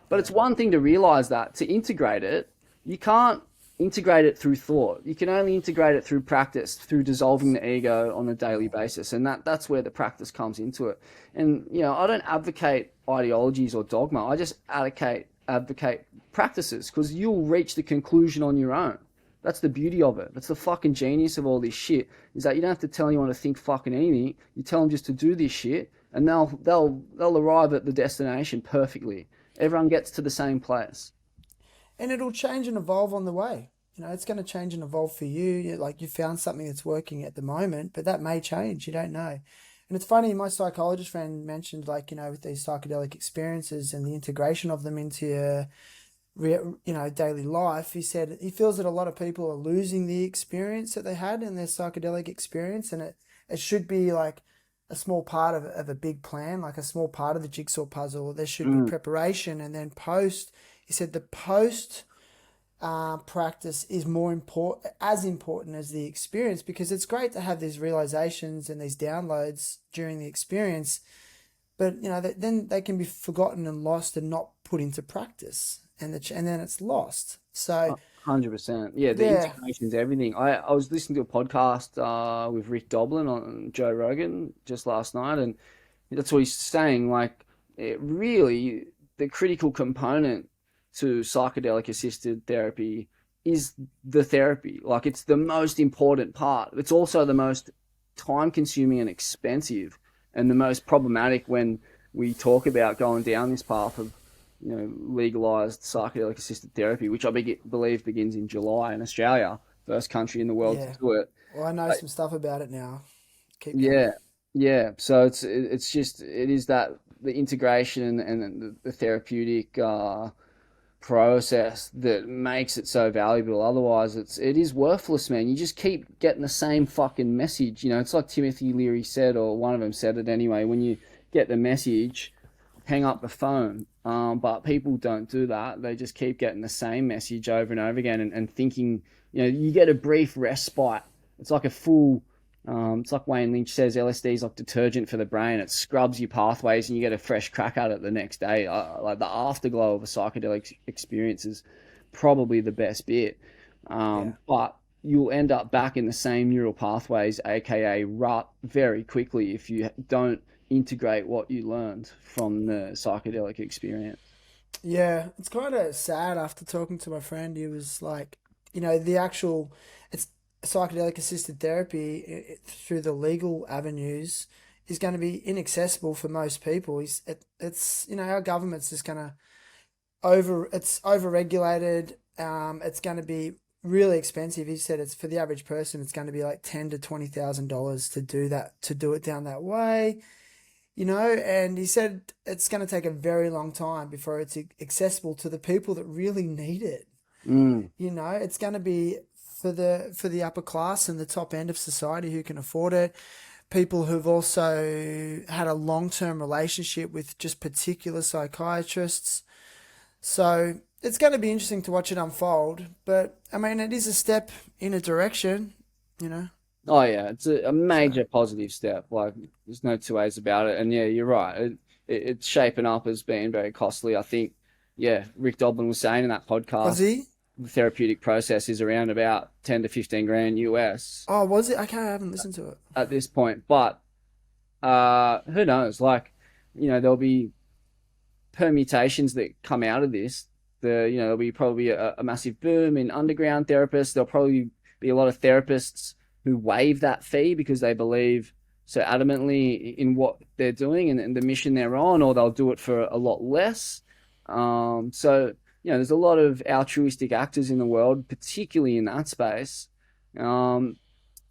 Speaker 2: But
Speaker 1: yeah.
Speaker 2: it's one thing to realize that. To integrate it, you can't integrate it through thought. You can only integrate it through practice, through dissolving the ego on a daily basis. And that's where the practice comes into it. And, I don't advocate ideologies or dogma. I just advocate practices, because you'll reach the conclusion on your own. That's the beauty of it. That's the fucking genius of all this shit, is that you don't have to tell anyone to think fucking anything. You tell them just to do this shit, and they'll arrive at the destination perfectly. Everyone gets to the same place.
Speaker 1: And it'll change and evolve on the way. It's going to change and evolve for you. Like, you found something that's working at the moment, but that may change. You don't know. And it's funny, my psychologist friend mentioned, like, with these psychedelic experiences and the integration of them into your, daily life. He said he feels that a lot of people are losing the experience that they had in their psychedelic experience, and it should be like a small part of a big plan, like a small part of the jigsaw puzzle. There should be
Speaker 2: Mm.
Speaker 1: preparation, and then post. He said the post practice is more important, as important as the experience, because it's great to have these realizations and these downloads during the experience, but then they can be forgotten and lost and not put into practice, and then it's lost. So
Speaker 2: 100%. Yeah, the
Speaker 1: yeah,
Speaker 2: integration's everything. I was listening to a podcast with Rick Doblin on Joe Rogan just last night, and that's what he's saying. Like, it really, the critical component to psychedelic assisted therapy is the therapy. Like, it's the most important part. It's also the most time consuming and expensive, and the most problematic when we talk about going down this path of legalized psychedelic assisted therapy, which believe begins in July in Australia, first country in the world to
Speaker 1: yeah.
Speaker 2: do it.
Speaker 1: Well, I know
Speaker 2: But
Speaker 1: some stuff about it now. Keep going.
Speaker 2: yeah, yeah. So it's just, it is that the integration and the therapeutic process that makes it so valuable. Otherwise, it is worthless, man. You just keep getting the same fucking message. It's like Timothy Leary said, or one of them said it anyway. When you get the message, hang up the phone. But people don't do that. They just keep getting the same message over and over again, and thinking, you get a brief respite. It's like a full, it's like Wayne Lynch says, LSD is like detergent for the brain. It scrubs your pathways and you get a fresh crack at it the next day. Like, the afterglow of a psychedelic experience is probably the best bit.
Speaker 1: Yeah.
Speaker 2: But you'll end up back in the same neural pathways, aka rut, very quickly if you don't integrate what you learned from the psychedelic experience.
Speaker 1: Yeah, it's kind of sad after talking to my friend. He was like, the actual it's psychedelic assisted therapy through the legal avenues is going to be inaccessible for most people. It's our government's just going to it's over regulated. It's going to be really expensive. He said it's for the average person. It's going to be like $10,000 to $20,000 to do that, to do it down that way. And he said it's going to take a very long time before it's accessible to the people that really need it.
Speaker 2: Mm.
Speaker 1: It's going to be for the upper class and the top end of society who can afford it. People who've also had a long-term relationship with just particular psychiatrists. So it's going to be interesting to watch it unfold. But I mean, it is a step in a direction, you know.
Speaker 2: Oh yeah, it's a
Speaker 1: So
Speaker 2: major positive step. Like there's no two ways about it. And yeah, you're right. It's shaping up as being very costly. I think, yeah, Rick Doblin was saying in that
Speaker 1: was
Speaker 2: podcast,
Speaker 1: he?
Speaker 2: the therapeutic process is around about 10 to 15 grand US
Speaker 1: Oh, was it? Okay, I haven't listened to it.
Speaker 2: at this point. But who knows? Like, there'll be permutations that come out of this. There'll be probably a massive boom in underground therapists. There'll probably be a lot of therapists who waive that fee because they believe so adamantly in what they're doing and the mission they're on, or they'll do it for a lot less. So there's a lot of altruistic actors in the world, particularly in that space. And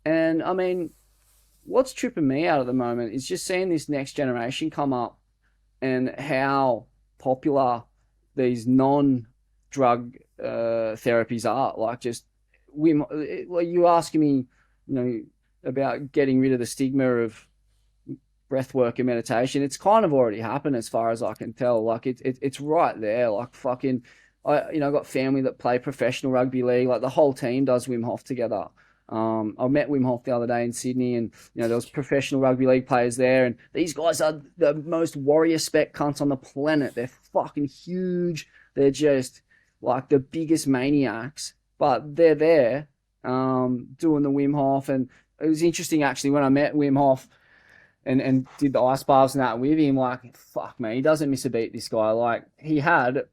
Speaker 2: I mean, what's tripping me out at the moment is just seeing this next generation come up and how popular these non-drug therapies are. Like just like you asking me, about getting rid of the stigma of breath work and meditation. It's kind of already happened as far as I can tell. Like it's right there. Like fucking, I got family that play professional rugby league. Like the whole team does Wim Hof together. I met Wim Hof the other day in Sydney, and there was professional rugby league players there, and these guys are the most warrior spec cunts on the planet. They're fucking huge. They're just like the biggest maniacs, but they're there doing the Wim Hof. And it was interesting actually when I met Wim Hof and did the ice baths and that with him. Like, fuck man, he doesn't miss a beat. This guy, like, he had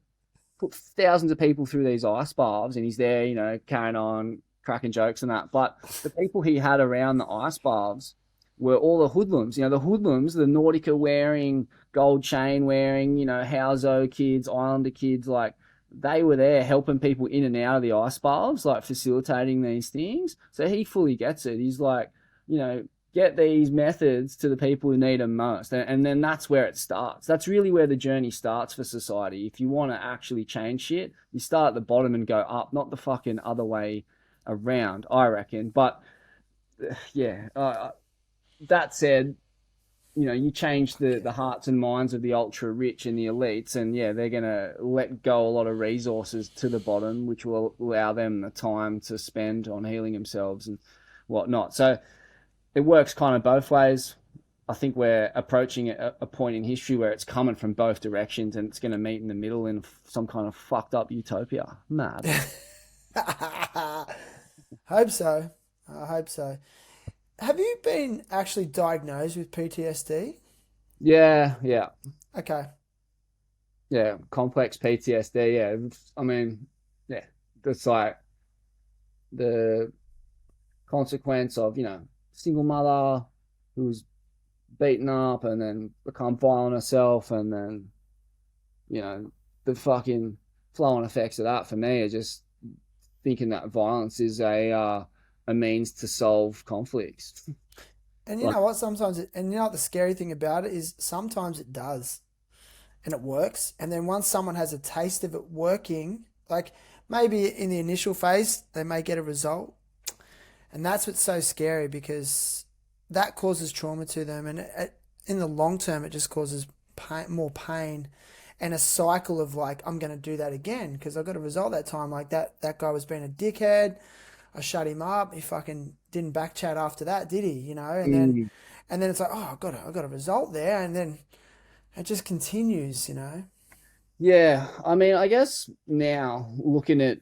Speaker 2: put thousands of people through these ice baths, and he's there, carrying on, cracking jokes and that. But the people he had around the ice baths were all the hoodlums. The hoodlums, the Nautica wearing, gold chain wearing, Hauso kids, Islander kids, like they were there helping people in and out of the ice baths, like facilitating these things. So he fully gets it. He's like, get these methods to the people who need them most. And then that's where it starts. That's really where the journey starts for society. If you want to actually change shit, you start at the bottom and go up, not the fucking other way around, I reckon. But yeah, that said, you change the hearts and minds of the ultra rich and the elites, and yeah, they're gonna let go a lot of resources to the bottom, which will allow them the time to spend on healing themselves and whatnot. So it works kind of both ways. I think we're approaching a point in history where it's coming from both directions, and it's going to meet in the middle in some kind of fucked up utopia. Mad.
Speaker 1: Hope so. I hope so. Have you been actually diagnosed with PTSD?
Speaker 2: Yeah, yeah,
Speaker 1: Okay.
Speaker 2: yeah. Complex PTSD. Yeah, I mean, yeah, that's like the consequence of single mother who was beaten up and then become violent herself, and then the fucking flow and effects of that for me are just thinking that violence is a means to solve conflicts.
Speaker 1: And you
Speaker 2: Like,
Speaker 1: know what? And you know what the scary thing about it is sometimes it does and it works. And then once someone has a taste of it working, like maybe in the initial phase, they may get a result. And that's what's so scary because that causes trauma to them. And in the long term, it just causes more pain and a cycle of like, I'm going to do that again because I got a result that time. Like that guy was being a dickhead. I shut him up. He fucking didn't back chat after that, did he?
Speaker 2: mm,
Speaker 1: And then it's like, oh, I got a result there, and then it just continues.
Speaker 2: yeah, I mean, I guess now looking at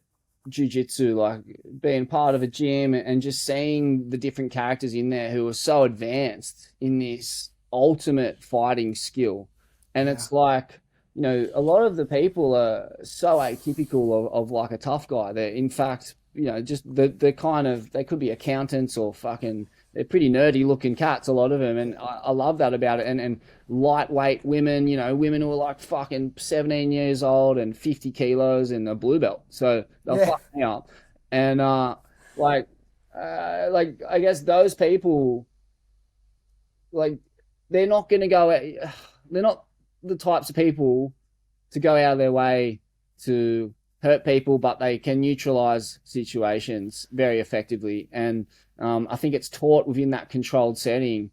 Speaker 2: jujitsu, like being part of a gym and just seeing the different characters in there who are so advanced in this ultimate fighting skill. And
Speaker 1: Yeah,
Speaker 2: it's like, a lot of the people are so atypical of like a tough guy. They're, in fact, just the kind of, they could be accountants or fucking, they're pretty nerdy looking cats, a lot of them, and I love that about it. And lightweight women, women who are like fucking 17 years old and 50 kilos and a blue belt, so they'll
Speaker 1: Yeah.
Speaker 2: fuck me up. And like I guess those people, like, they're not gonna go, they're not the types of people to go out of their way to hurt people, but they can neutralize situations very effectively. And I think it's taught within that controlled setting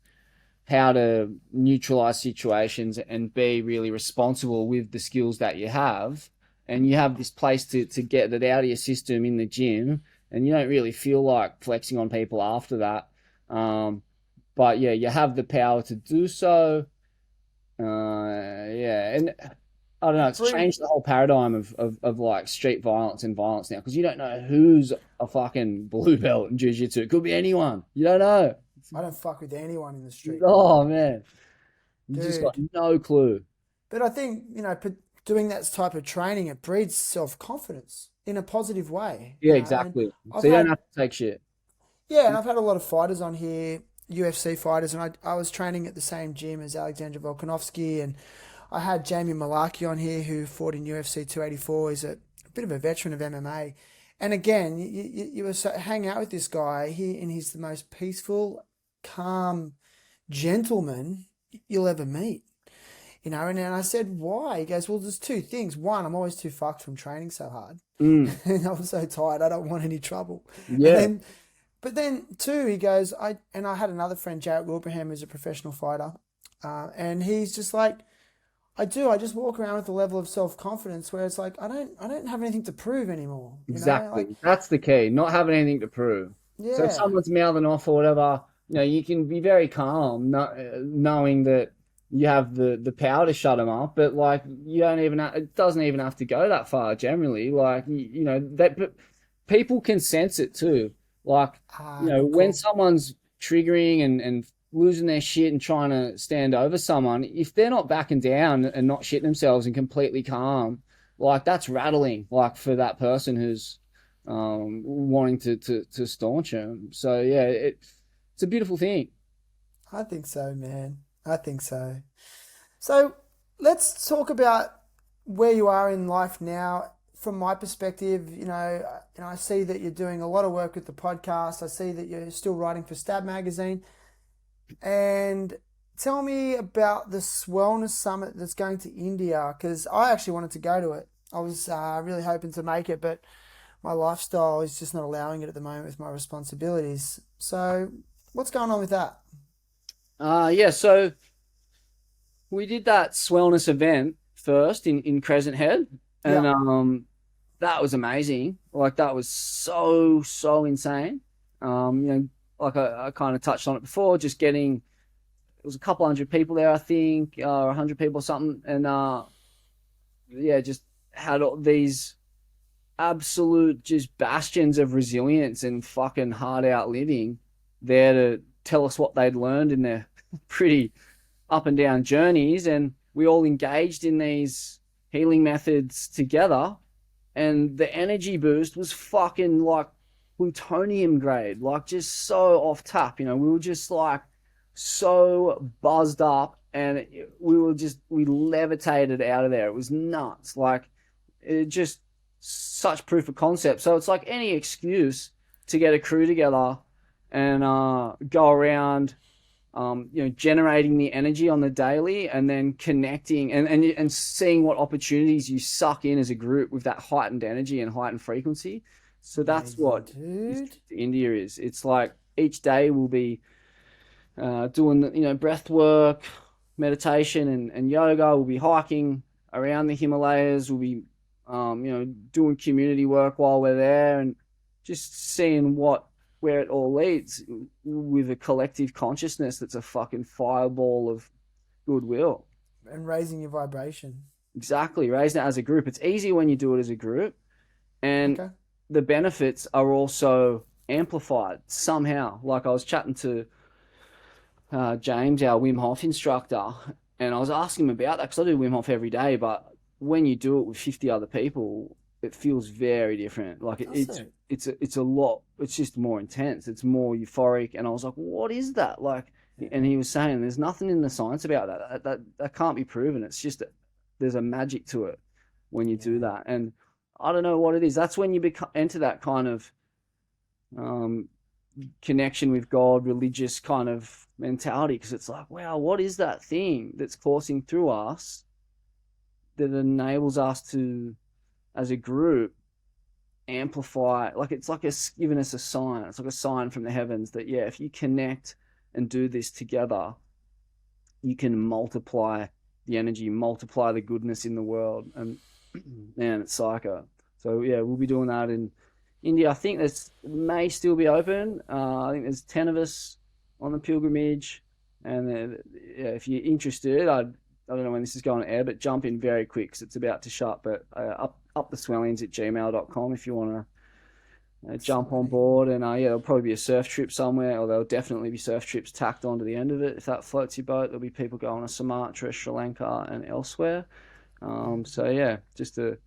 Speaker 2: how to neutralize situations and be really responsible with the skills that you have. And you have this place to get it out of your system in the gym, and you don't really feel like flexing on people after that. But yeah, you have the power to do so. Yeah, and I don't know, it's changed the whole paradigm of like street violence and violence now, because you don't know who's a fucking blue belt in jiu-jitsu. It could be anyone. You don't know.
Speaker 1: I don't fuck with anyone in the street.
Speaker 2: Oh man, you just got
Speaker 1: Dude.
Speaker 2: no clue.
Speaker 1: But I think, doing that type of training, it breeds self-confidence in a positive way.
Speaker 2: Yeah,
Speaker 1: And
Speaker 2: exactly.
Speaker 1: I've
Speaker 2: So you don't
Speaker 1: had,
Speaker 2: have to take shit.
Speaker 1: yeah, and I've had a lot of fighters on here, UFC fighters, and I was training at the same gym as Alexander Volkanovski, and I had Jamie Malaki on here who fought in UFC 284. He's a bit of a veteran of MMA. And again, you were hang out with this guy, and he's the most peaceful, calm gentleman you'll ever meet. And I said, why? He goes, well, there's two things. One, I'm always too fucked from training so hard.
Speaker 2: Mm,
Speaker 1: And I'm so tired, I don't want any trouble. And
Speaker 2: yeah.
Speaker 1: then, but then two, he goes, I had another friend, Jarrett Wilbraham, who's a professional fighter. And he's just like, I just walk around with a level of self-confidence where it's like, I don't have anything to prove anymore. Like,
Speaker 2: Exactly. That's the key. Not having anything to prove. So if
Speaker 1: yeah,
Speaker 2: someone's mouthing off or whatever, you can be very calm, knowing that you have the power to shut them up. But like, you don't even it doesn't even have to go that far generally. Like, that, but people can sense it too. Like,
Speaker 1: good
Speaker 2: when
Speaker 1: call.
Speaker 2: someone's triggering and losing their shit and trying to stand over someone, if they're not backing down and not shitting themselves and completely calm, like, that's rattling, like, for that person who's wanting to staunch them. So yeah, it's a beautiful thing.
Speaker 1: I think so, man. I think so. So let's talk about where you are in life now. From my perspective, I see that you're doing a lot of work with the podcast. I see that you're still writing for Stab Magazine. And tell me about the Wellness Summit that's going to India, because I actually wanted to go to it. I was really hoping to make it, but my lifestyle is just not allowing it at the moment with my responsibilities. So, what's going on with that?
Speaker 2: Yeah, so we did that Swellness event first in Crescent Head, and
Speaker 1: Yeah,
Speaker 2: that was amazing. Like, that was so insane. Like I kind of touched on it before, just getting, it was a couple hundred people there, I think, or 100 people or something, and yeah, just had all these absolute just bastions of resilience and fucking hard out living there to tell us what they'd learned in their pretty up and down journeys. And we all engaged in these healing methods together. And the energy boost was fucking like plutonium grade, like, just so off tap. We were just like so buzzed up, and we levitated out of there. It was nuts. Like, it just such proof of concept. So it's like any excuse to get a crew together and go around, generating the energy on the daily, and then connecting and seeing what opportunities you suck in as a group with that heightened energy and heightened frequency. So that's
Speaker 1: amazing,
Speaker 2: what
Speaker 1: dude.
Speaker 2: India is. It's like each day we'll be doing, breath work, meditation, and yoga. We'll be hiking around the Himalayas. We'll be, doing community work while we're there, and just seeing where it all leads with a collective consciousness that's a fucking fireball of goodwill.
Speaker 1: And raising your vibration.
Speaker 2: Exactly. Raising it as a group. It's easy when you do it as a group, and
Speaker 1: Okay.
Speaker 2: the benefits are also amplified somehow. Like, I was chatting to James, our Wim Hof instructor, and I was asking him about that, because I do Wim Hof every day, but when you do it with 50 other people, it feels very different. Like it's a lot. It's just more intense. It's more euphoric. And I was like, what is that? Like, and he was saying, there's nothing in the science about that. That can't be proven. It's just there's a magic to it when you do that. And I don't know what it is. That's when you enter that kind of connection with God, religious kind of mentality, because it's like, wow, what is that thing that's coursing through us that enables us to, as a group, amplify? Like, it's like it's giving us a sign. It's like a sign from the heavens that, yeah, if you connect and do this together, you can multiply the energy, multiply the goodness in the world. And man, it's psycho. So yeah, we'll be doing that in India. I think this may still be open. I think there's 10 of us on the pilgrimage, and yeah, if you're interested, I don't know when this is going to air, but jump in very quick because it's about to shut. But up the swellings at gmail.com if you want to jump on board. And yeah, there'll probably be a surf trip somewhere, or there'll definitely be surf trips tacked onto the end of it if that floats your boat. There'll be people going to Sumatra, Sri Lanka, and elsewhere. So yeah, just a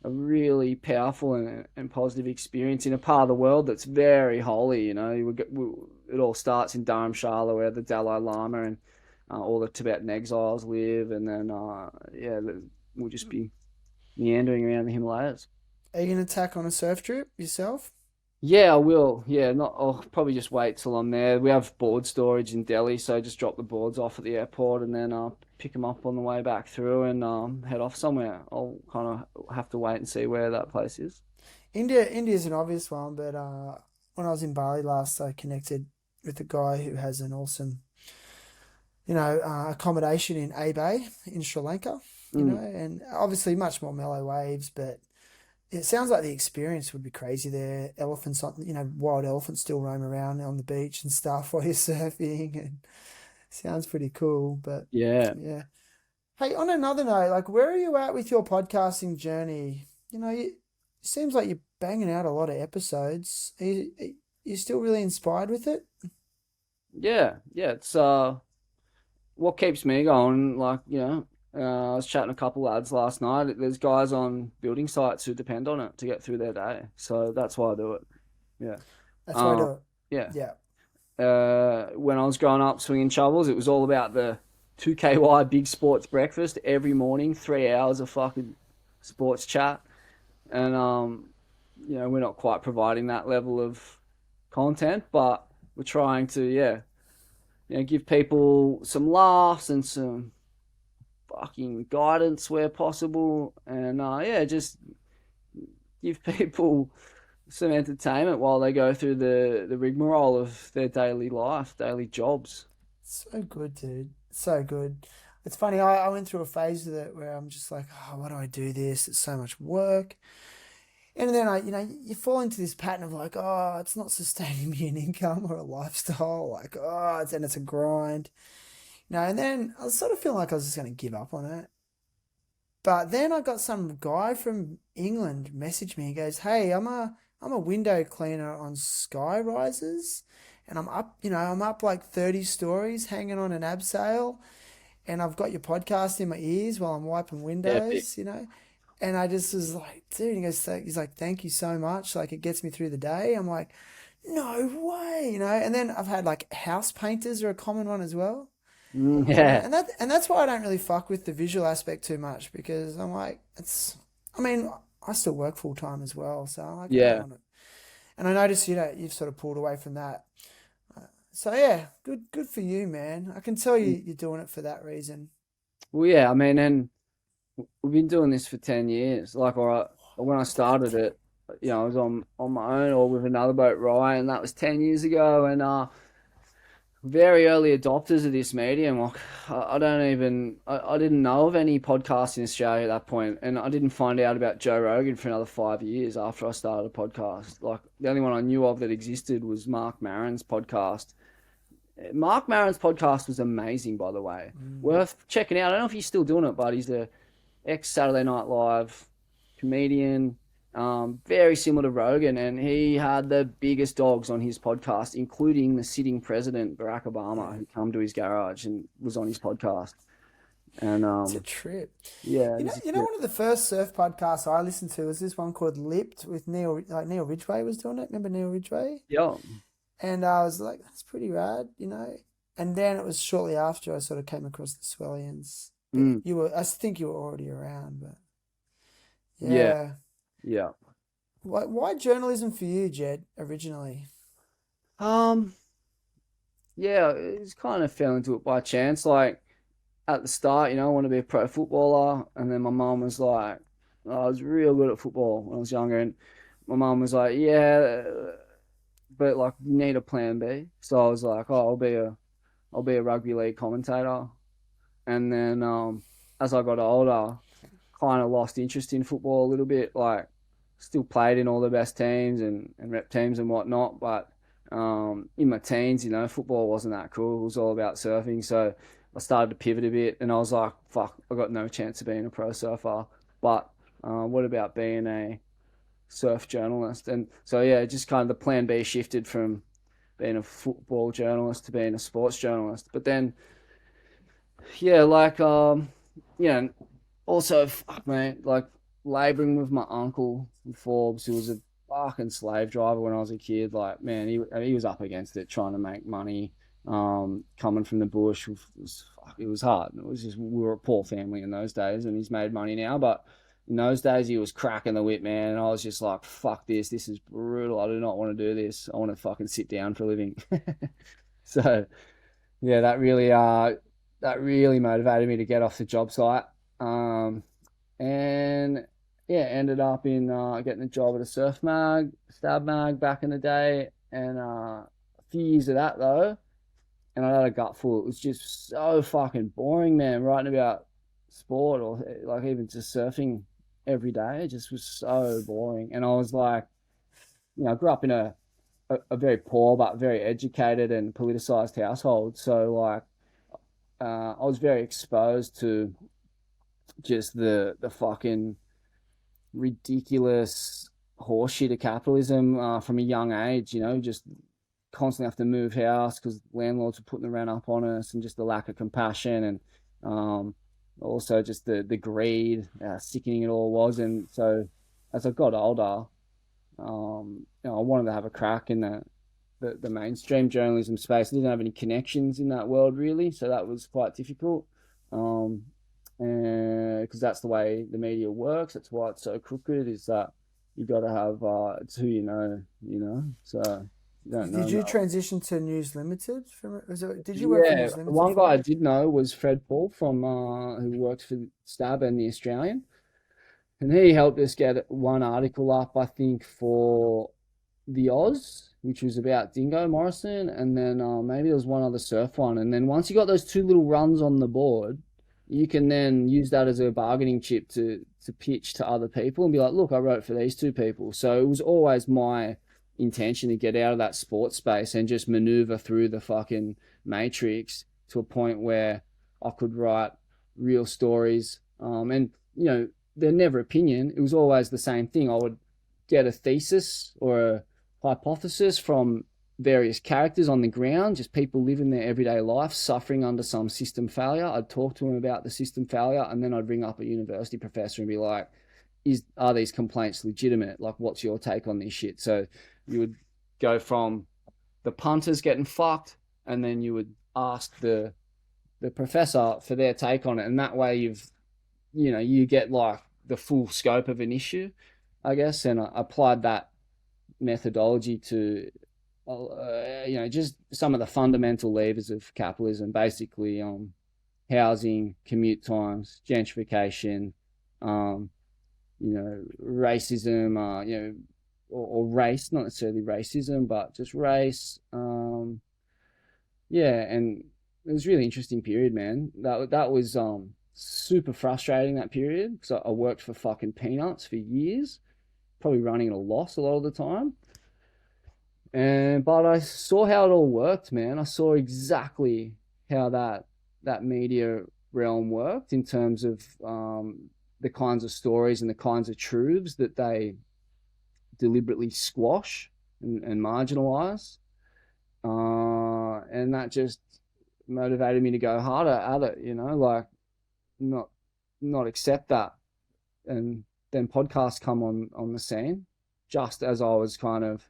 Speaker 2: really powerful and positive experience in a part of the world that's very holy. You know, it all starts in Dharamshala, where the Dalai Lama and all the Tibetan exiles live, and then yeah, we'll just be meandering around the Himalayas.
Speaker 1: Are you going to tack on a surf trip yourself?
Speaker 2: Yeah, I will. Yeah, not. I'll probably just wait till I'm there. We have board storage in Delhi, so just drop the boards off at the airport, and then pick them up on the way back through, and head off somewhere. I'll kind of have to wait and see where that place is.
Speaker 1: India is an obvious one, but when I was in Bali last, I connected with a guy who has an awesome, accommodation in Abe in Sri Lanka. And obviously much more mellow waves, but it sounds like the experience would be crazy there. Elephants, wild elephants still roam around on the beach and stuff while you're surfing, and sounds pretty cool. But
Speaker 2: Yeah.
Speaker 1: yeah. Hey, on another note, like, where are you at with your podcasting journey? It seems like you're banging out a lot of episodes. Are you still really inspired with it?
Speaker 2: Yeah, yeah. It's what keeps me going. Like, I was chatting to a couple lads last night. There's guys on building sites who depend on it to get through their day. So that's why I do it. Yeah.
Speaker 1: That's why I do it.
Speaker 2: Yeah.
Speaker 1: Yeah.
Speaker 2: When I was growing up swinging shovels, it was all about the 2KY big sports breakfast every morning, 3 hours of fucking sports chat. And, we're not quite providing that level of content, but we're trying to, give people some laughs and some fucking guidance where possible. And, just give people some entertainment while they go through the rigmarole of their daily life, daily jobs.
Speaker 1: So good, dude. So good. It's funny, I went through a phase of it where I'm just like, oh, why do I do this? It's so much work. And then you fall into this pattern of like, oh, it's not sustaining me an income or a lifestyle. Like, it's a grind. And then I was sort of feeling like I was just going to give up on it. But then I got some guy from England message me. He goes, "Hey, I'm a window cleaner on sky rises, and I'm up like 30 stories hanging on an abseil, and I've got your podcast in my ears while I'm wiping
Speaker 2: Epic.
Speaker 1: windows. And I just was like, dude, he's like, thank you so much. Like, it gets me through the day. I'm like, no way. And then I've had like house painters are a common one as well.
Speaker 2: Yeah.
Speaker 1: And that's why I don't really fuck with the visual aspect too much, because I'm like, I still work full time as well. So I'm like, I don't
Speaker 2: Yeah.
Speaker 1: want it. And I noticed, you've sort of pulled away from that. So yeah, good for you, man. I can tell you're doing it for that reason.
Speaker 2: Well, yeah, I mean, and we've been doing this for 10 years. Like, all right, when I started it, I was on my own or with another boat, Ryan, and that was 10 years ago. And very early adopters of this medium. Like, I didn't know of any podcasts in Australia at that point, and I didn't find out about Joe Rogan for another 5 years after I started a podcast. Like, the only one I knew of that existed was Mark Maron's podcast. Mark Maron's podcast was amazing, by the way. Worth checking out. I don't know if he's still doing it, but he's the ex-Saturday Night Live comedian, very similar to Rogan, and he had the biggest dogs on his podcast, including the sitting president, Barack Obama, who come to his garage and was on his podcast. And
Speaker 1: It's a trip.
Speaker 2: yeah, it is a
Speaker 1: You know,
Speaker 2: trip.
Speaker 1: one of the first surf podcasts I listened to was this one called Lipped with Neil, like Neil Ridgway was doing it. Remember Neil Ridgway?
Speaker 2: Yeah.
Speaker 1: And I was like, that's pretty rad, you know. And then it was shortly after I sort of came across the Swellians. But
Speaker 2: Mm,
Speaker 1: I think you were already around, but
Speaker 2: yeah.
Speaker 1: yeah.
Speaker 2: Yeah.
Speaker 1: Why journalism for you, Jed, originally?
Speaker 2: Um, yeah, it's kind of fell into it by chance. Like at the start, I want to be a pro footballer, and then my mum was like, I was real good at football when I was younger, and my mum was like, yeah, but like you need a plan B. So I was like, oh, I'll be a rugby league commentator, and then as I got older, kind of lost interest in football a little bit. Like, still played in all the best teams and rep teams and whatnot, but in my teens, football wasn't that cool. It was all about surfing, so I started to pivot a bit, and I was like, "Fuck, I got no chance of being a pro surfer." But what about being a surf journalist? And so yeah, just kind of the plan B shifted from being a football journalist to being a sports journalist. But then, yeah, like yeah, also, fuck, mate, like laboring with my uncle in Forbes, who was a fucking slave driver when I was a kid. Like, man, he was up against it, trying to make money. Coming from the bush it was hard. It was just we were a poor family in those days, and he's made money now. But in those days, he was cracking the whip, man. And I was just like, fuck this. This is brutal. I do not want to do this. I want to fucking sit down for a living. So yeah, that really motivated me to get off the job site. Um, and yeah, ended up in getting a job at a surf mag, stab mag back in the day, and a few years of that though, and I had a gutful. It was just so fucking boring, man. Writing about sport or like even just surfing every day, it just was so boring. And I was like, I grew up in a very poor but very educated and politicized household, so like I was very exposed to just the fucking ridiculous horseshit of capitalism from a young age. Just constantly have to move house because landlords were putting the rent up on us, and just the lack of compassion, and also just the greed, sickening it all was. And so as I got older, I wanted to have a crack in the mainstream journalism space. I didn't have any connections in that world really, so that was quite difficult. Um, because that's the way the media works. That's why it's so crooked. Is that you got to have it's who So you don't know
Speaker 1: Did you
Speaker 2: no.
Speaker 1: transition to News Limited? Did you work for
Speaker 2: Yeah,
Speaker 1: News Limited
Speaker 2: one
Speaker 1: for a
Speaker 2: guy I
Speaker 1: bit?
Speaker 2: did know was Fred Paul from who worked for Stab and the Australian, and he helped us get one article up, I think, for the Oz, which was about Dingo Morrison, and then maybe there was one other surf one. And then once you got those two little runs on the board, you can then use that as a bargaining chip to pitch to other people and be like, look, I wrote for these two people. So it was always my intention to get out of that sports space and just maneuver through the fucking matrix to a point where I could write real stories. And they're never opinion. It was always the same thing. I would get a thesis or a hypothesis from various characters on the ground, just people living their everyday life, suffering under some system failure. I'd talk to them about the system failure, and then I'd ring up a university professor and be like, are these complaints legitimate? Like, what's your take on this shit? So you would go from the punters getting fucked, and then you would ask the professor for their take on it, and that way you get like the full scope of an issue, I guess. And I applied that methodology to just some of the fundamental levers of capitalism, basically housing, commute times, gentrification, um, racism, or race, not necessarily racism, but just race. Yeah, and it was a really interesting period, man. That was super frustrating, that period, because I worked for fucking peanuts for years, probably running at a loss a lot of the time. And but I saw how it all worked, man. I saw exactly how that media realm worked in terms of the kinds of stories and the kinds of truths that they deliberately squash and marginalize. And that just motivated me to go harder at it. Like not not accept that. And then podcasts come on the scene, just as I was kind of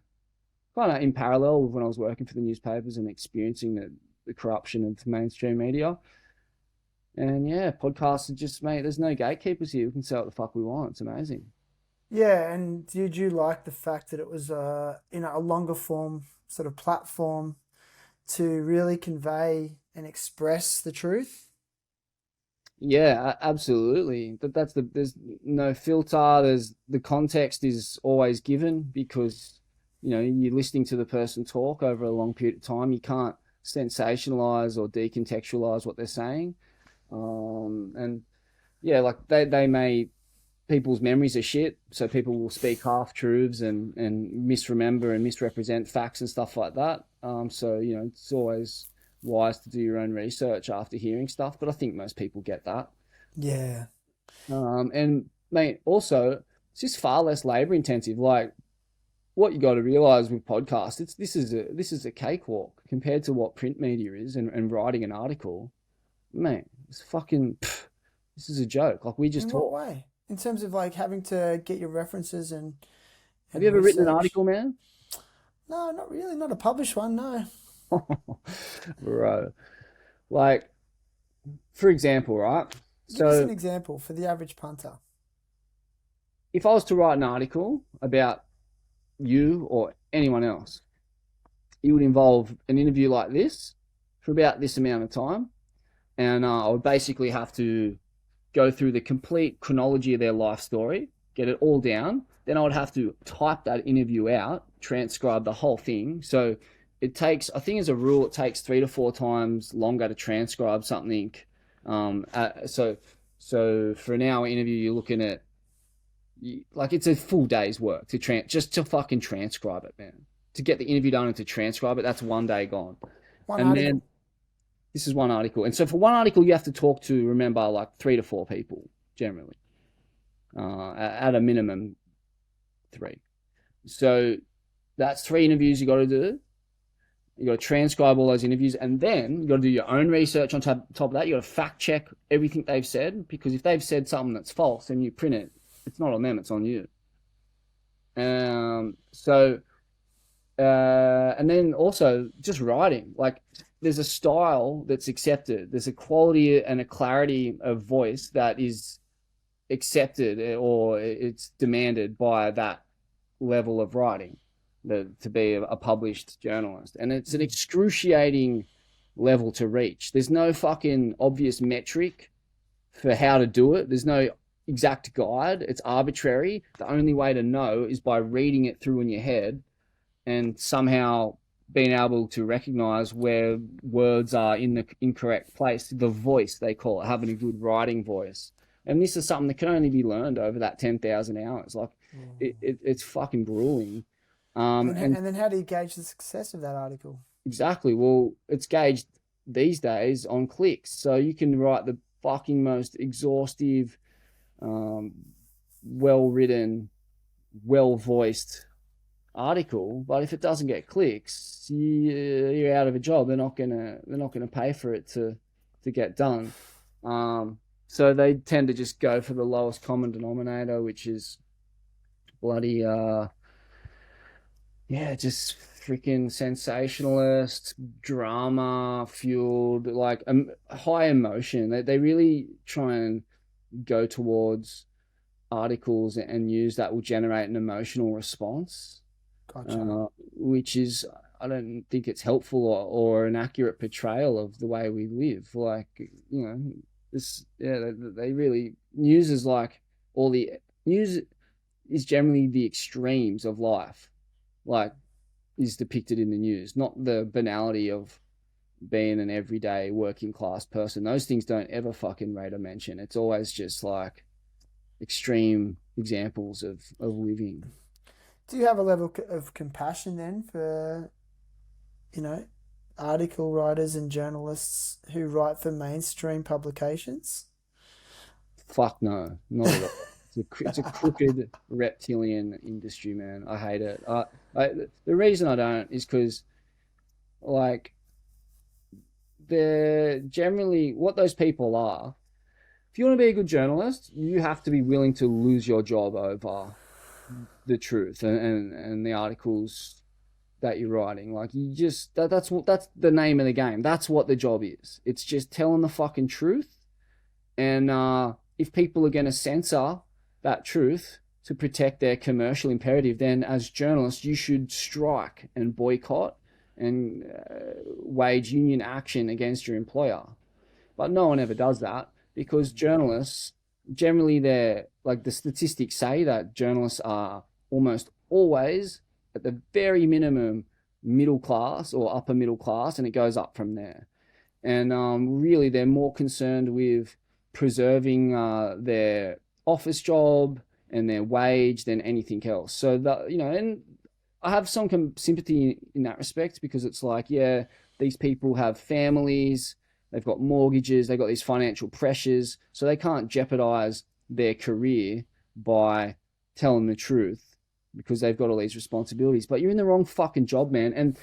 Speaker 2: in parallel with when I was working for the newspapers and experiencing the corruption of mainstream media. And yeah, podcasts are just, mate, there's no gatekeepers here. We can say what the fuck we want. It's amazing.
Speaker 1: Yeah, and did you like the fact that it was a longer form sort of platform to really convey and express the truth?
Speaker 2: Yeah, absolutely. There's no filter. There's the context is always given because you're listening to the person talk over a long period of time. You can't sensationalize or decontextualize what they're saying. And yeah, like they may people's memories are shit, so people will speak half truths and misremember and misrepresent facts and stuff like that. So it's always wise to do your own research after hearing stuff, but I think most people get that.
Speaker 1: Yeah.
Speaker 2: And mate, also it's just far less labor intensive. Like what you got to realize with podcasts, this is a cakewalk compared to what print media is and writing an article. Mate, it's fucking. This is a joke. Like we just
Speaker 1: In what
Speaker 2: talk.
Speaker 1: way? In terms of like having to get your references
Speaker 2: Have you
Speaker 1: and
Speaker 2: ever written an
Speaker 1: research?
Speaker 2: article, man?
Speaker 1: No, not really. Not a published one, no.
Speaker 2: Bro, like for example, right?
Speaker 1: Give us an
Speaker 2: So
Speaker 1: example for the average punter.
Speaker 2: if I was to write an article about you or anyone else, it would involve an interview like this for about this amount of time, and I would basically have to go through the complete chronology of their life story, get it all down. Then I would have to type that interview out, transcribe the whole thing. So it takes, I think as a rule, it takes 3 to 4 times longer to transcribe something. So for an hour interview, you're looking at like it's a full day's work just to fucking transcribe it, man. To get the interview done and to transcribe it, that's one day gone.
Speaker 1: One
Speaker 2: And then
Speaker 1: article.
Speaker 2: this is one article. And so for one article, you have to talk to, remember, like 3 to 4 people generally, at a minimum three. So that's 3 interviews you got to do. You got to transcribe all those interviews, and then you got to do your own research on top of that. You got to fact check everything they've said, because if they've said something that's false and you print it, it's not on them, it's on you. So and then also just writing. Like there's a style that's accepted. There's a quality and a clarity of voice that is accepted or it's demanded by that level of writing to be a published journalist. And it's an excruciating level to reach. There's no fucking obvious metric for how to do it. There's no exact guide. It's arbitrary. The only way to know is by reading it through in your head and somehow being able to recognize where words are in the incorrect place. The voice, they call it, having a good writing voice. And this is something that can only be learned over that 10,000 hours. Like it's fucking grueling. And
Speaker 1: And then how do you gauge the success of that article?
Speaker 2: exactly, well, it's gauged these days on clicks. So you can write the fucking most exhaustive, um, well written, well voiced article, but if it doesn't get clicks, you're out of a job. They're not gonna pay for it to get done. So they tend to just go for the lowest common denominator, which is bloody yeah, just freaking sensationalist, drama fueled, like high emotion. They really try and go towards articles and news that will generate an emotional response,
Speaker 1: Gotcha.
Speaker 2: which is, I don't think it's helpful or an accurate portrayal of the way we live. Like, this, yeah, they really, news is like all the news is generally the extremes of life, like, is depicted in the news, not the banality of being an everyday working class person. Those things don't ever fucking rate a mention. It's always just like extreme examples of living.
Speaker 1: Do you have a level of compassion then for, you know, article writers and journalists who write for mainstream publications?
Speaker 2: Fuck no, not at all. It's a crooked reptilian industry, man. I hate it. The reason I don't is because, like, they're generally what those people are. if you want to be a good journalist, you have to be willing to lose your job over the truth and the articles that you're writing. Like you just that's the name of the game. That's what the job is. It's just telling the fucking truth. And if people are going to censor that truth to protect their commercial imperative, then as journalists, you should strike and boycott and wage union action against your employer. But no one ever does that because journalists, generally, they're like the statistics say that journalists are almost always at the very minimum middle class or upper middle class, and it goes up from there. And really, they're more concerned with preserving their office job and their wage than anything else. So that, you know, and I have some sympathy in that respect because it's like, yeah, these people have families, they've got mortgages, they've got these financial pressures, so they can't jeopardize their career by telling the truth because they've got all these responsibilities. But you're in the wrong fucking job, man. And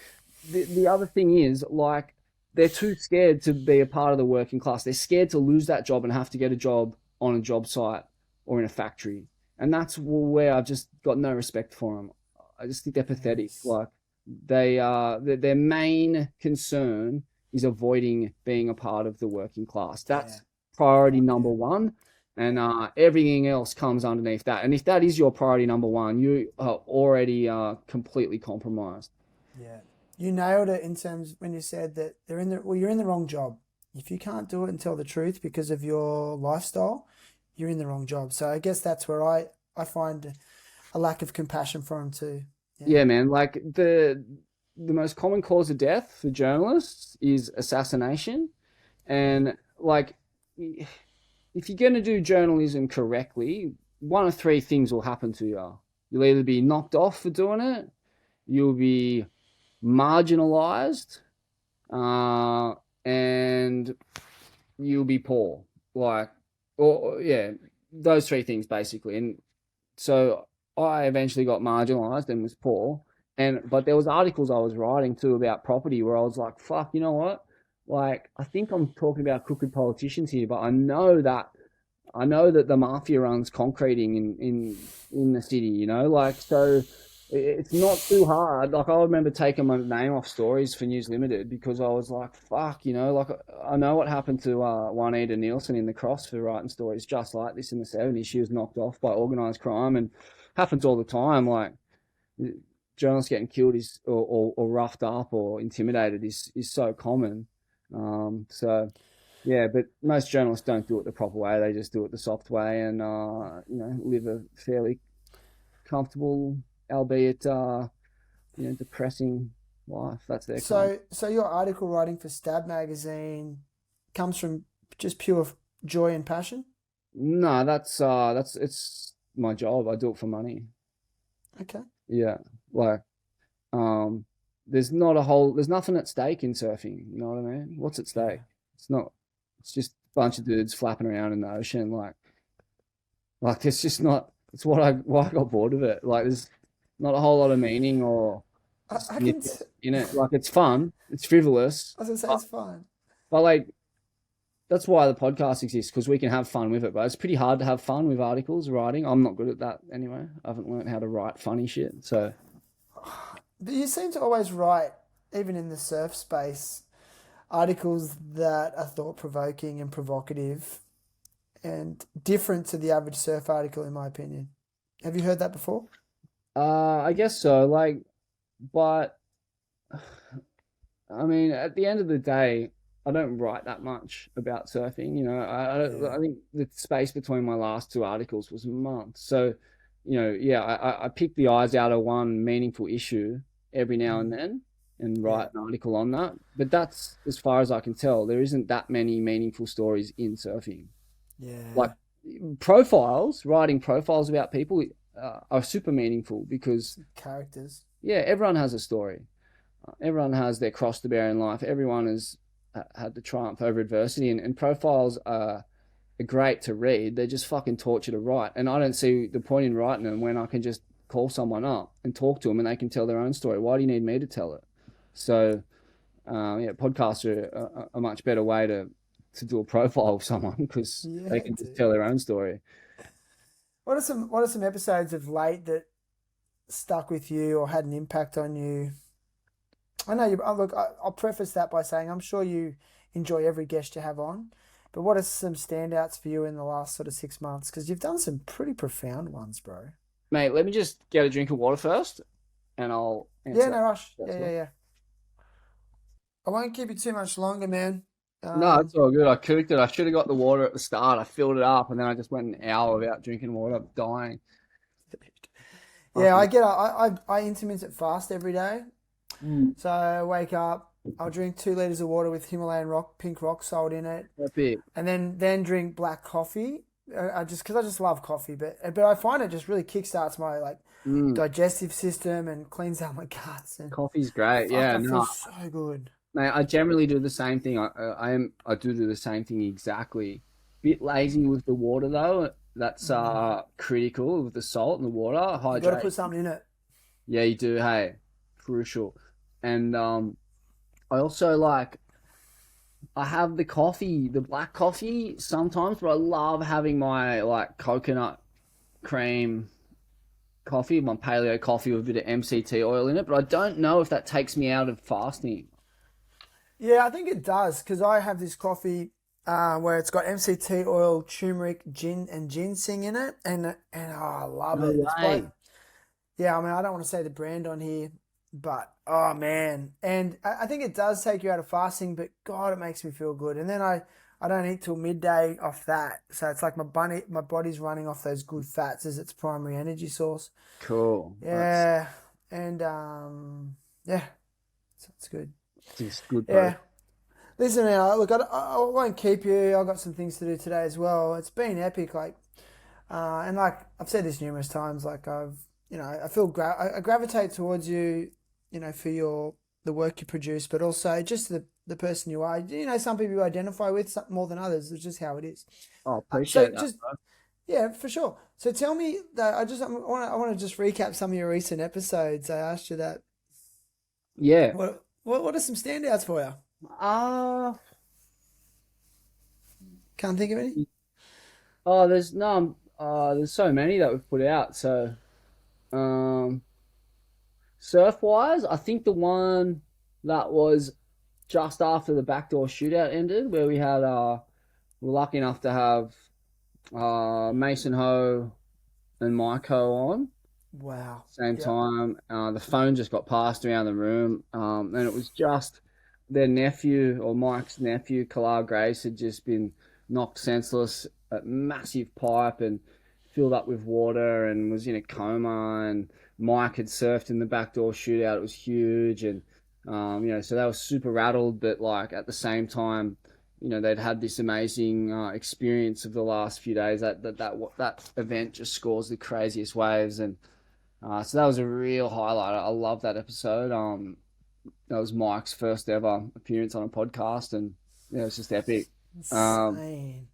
Speaker 2: the other thing is, like, they're too scared to be a part of the working class. They're scared to lose that job and have to get a job on a job site or in a factory. And that's where I've just got no respect for them. I just think they're pathetic. Like their main concern is avoiding being a part of the working class. That's priority number one. And everything else comes underneath that. And if that is your priority number one, you are already completely compromised.
Speaker 1: Yeah. You nailed it in terms when you said that you're in the wrong job. If you can't do it and tell the truth because of your lifestyle, you're in the wrong job. So I guess that's where I find a lack of compassion for them too.
Speaker 2: Yeah, man. Like the most common cause of death for journalists is assassination. And like if you're going to do journalism correctly, one of three things will happen to you. You'll either be knocked off for doing it, you'll be marginalized, and you'll be poor. Like, or yeah, those three things basically. And so I eventually got marginalized and was poor. But there was articles I was writing too about property where I was like, fuck, you know what? Like, I think I'm talking about crooked politicians here, but I know that the mafia runs concreting in the city, you know, like, so it's not too hard. Like, I remember taking my name off stories for News Limited because I was like, fuck, you know, like, I know what happened to Juanita Nielsen in The Cross for writing stories just like this in the 70s. She was knocked off by organized crime, and happens all the time. Like, journalists getting killed or roughed up or intimidated is so common. So yeah, but most journalists don't do it the proper way. They just do it the soft way and live a fairly comfortable, albeit depressing life. That's their
Speaker 1: So your article writing for Stab magazine comes from just pure joy and passion?
Speaker 2: No, that's it's my job. I do it for money.
Speaker 1: Okay.
Speaker 2: Yeah, like there's nothing at stake in surfing. You know what I mean? What's at stake? It's just a bunch of dudes flapping around in the ocean. Like there's just not. It's why I got bored of it. Like there's not a whole lot of meaning or in it. Like it's fun. It's frivolous.
Speaker 1: I was gonna say it's fun.
Speaker 2: But like that's why the podcast exists, because we can have fun with it. But it's pretty hard to have fun with articles writing. I'm not good at that anyway. I haven't learned how to write funny shit. So,
Speaker 1: but you seem to always write, even in the surf space, articles that are thought provoking and provocative, and different to the average surf article, in my opinion. Have you heard that before?
Speaker 2: I guess so. Like, but I mean, at the end of the day, I don't write that much about surfing. You know, I think the space between my last two articles was months. So, you know, yeah, I pick the eyes out of one meaningful issue every now and then and write an article on that. But that's as far as I can tell. There isn't that many meaningful stories in surfing.
Speaker 1: Yeah.
Speaker 2: Like writing profiles about people are super meaningful because
Speaker 1: characters.
Speaker 2: Yeah, everyone has a story. Everyone has their cross to bear in life. Everyone has had to triumph over adversity, and profiles are great to read. They're just fucking torture to write, and I don't see the point in writing them when I can just call someone up and talk to them and they can tell their own story. Why do you need me to tell it? So podcasts are a much better way to do a profile of someone because they
Speaker 1: Yeah,
Speaker 2: can just
Speaker 1: dude.
Speaker 2: tell their own story.
Speaker 1: What are some episodes of late that stuck with you or had an impact on you? I know you. Look, I'll preface that by saying I'm sure you enjoy every guest you have on, but what are some standouts for you in the last sort of 6 months? Because you've done some pretty profound ones, bro.
Speaker 2: Mate, let me just get a drink of water first, and I'll
Speaker 1: Yeah,
Speaker 2: answer that.
Speaker 1: no rush.
Speaker 2: That's
Speaker 1: Yeah, yeah,
Speaker 2: all.
Speaker 1: yeah. I won't keep you too much longer, man.
Speaker 2: No,
Speaker 1: Um,
Speaker 2: it's all good. I cooked it. I should have got the water at the start. I filled it up, and then I just went an hour without drinking water, dying.
Speaker 1: yeah,
Speaker 2: Fucking.
Speaker 1: I intermittent fast every day.
Speaker 2: Mm,
Speaker 1: So I wake up, I'll drink 2 liters of water with Himalayan pink rock salt in it,
Speaker 2: epic.
Speaker 1: and then drink black coffee. I just love coffee, but I find it just really kickstarts my like
Speaker 2: Mm,
Speaker 1: digestive system and cleans out my guts and
Speaker 2: coffee's great.
Speaker 1: fuck,
Speaker 2: Yeah,
Speaker 1: I feel
Speaker 2: no,
Speaker 1: so good.
Speaker 2: mate, I generally do the same thing. I do the same thing exactly. Bit lazy with the water though. That's critical with the salt and the water.
Speaker 1: You got to
Speaker 2: Hydrate.
Speaker 1: put something in it.
Speaker 2: Yeah, you do. Hey, crucial. And I also like I have the coffee, the black coffee sometimes, but I love having my like coconut cream coffee, my paleo coffee with a bit of MCT oil in it. But I don't know if that takes me out of fasting.
Speaker 1: Yeah, I think it does because I have this coffee where it's got MCT oil, turmeric, gin, and ginseng in it, and oh, I love
Speaker 2: No
Speaker 1: it. It's by
Speaker 2: way.
Speaker 1: Yeah, I mean, I don't want to say the brand on here, but oh man. And I think it does take you out of fasting, but God, it makes me feel good. And then I don't eat till midday off that. So it's like my body's running off those good fats as its primary energy source.
Speaker 2: Cool. That's
Speaker 1: Yeah. And yeah, so it's good.
Speaker 2: just good, bro.
Speaker 1: Yeah. Listen, man, look, I won't keep you. I've got some things to do today as well. It's been epic. And like I've said this numerous times, I feel I gravitate towards you, for the work you produce, but also just the person you are. Some people you identify with more than others. It's just how it is.
Speaker 2: Oh,
Speaker 1: So
Speaker 2: appreciate that,
Speaker 1: just
Speaker 2: bro.
Speaker 1: yeah, for sure. So tell me that I want to just recap some of your recent episodes. I asked you that.
Speaker 2: Yeah.
Speaker 1: What are some standouts for you?
Speaker 2: Uh,
Speaker 1: Can't think of any.
Speaker 2: oh, there's so many that we've put out. So, um, surf wise, I think the one that was just after the backdoor shootout ended, where we were lucky enough to have Mason Ho and Mike Ho on
Speaker 1: Wow.
Speaker 2: same
Speaker 1: Yep.
Speaker 2: time. The phone just got passed around the room, and it was just their nephew or Mike's nephew, Kalar Grace, had just been knocked senseless, a massive pipe and filled up with water, and was in a coma. And Mike had surfed in the backdoor shootout. It was huge, and so they were super rattled, but like at the same time, they'd had this amazing experience of the last few days. That event just scores the craziest waves, and so that was a real highlight. I love that episode. That was Mike's first ever appearance on a podcast, and yeah, it was just epic. Um,
Speaker 1: Insane.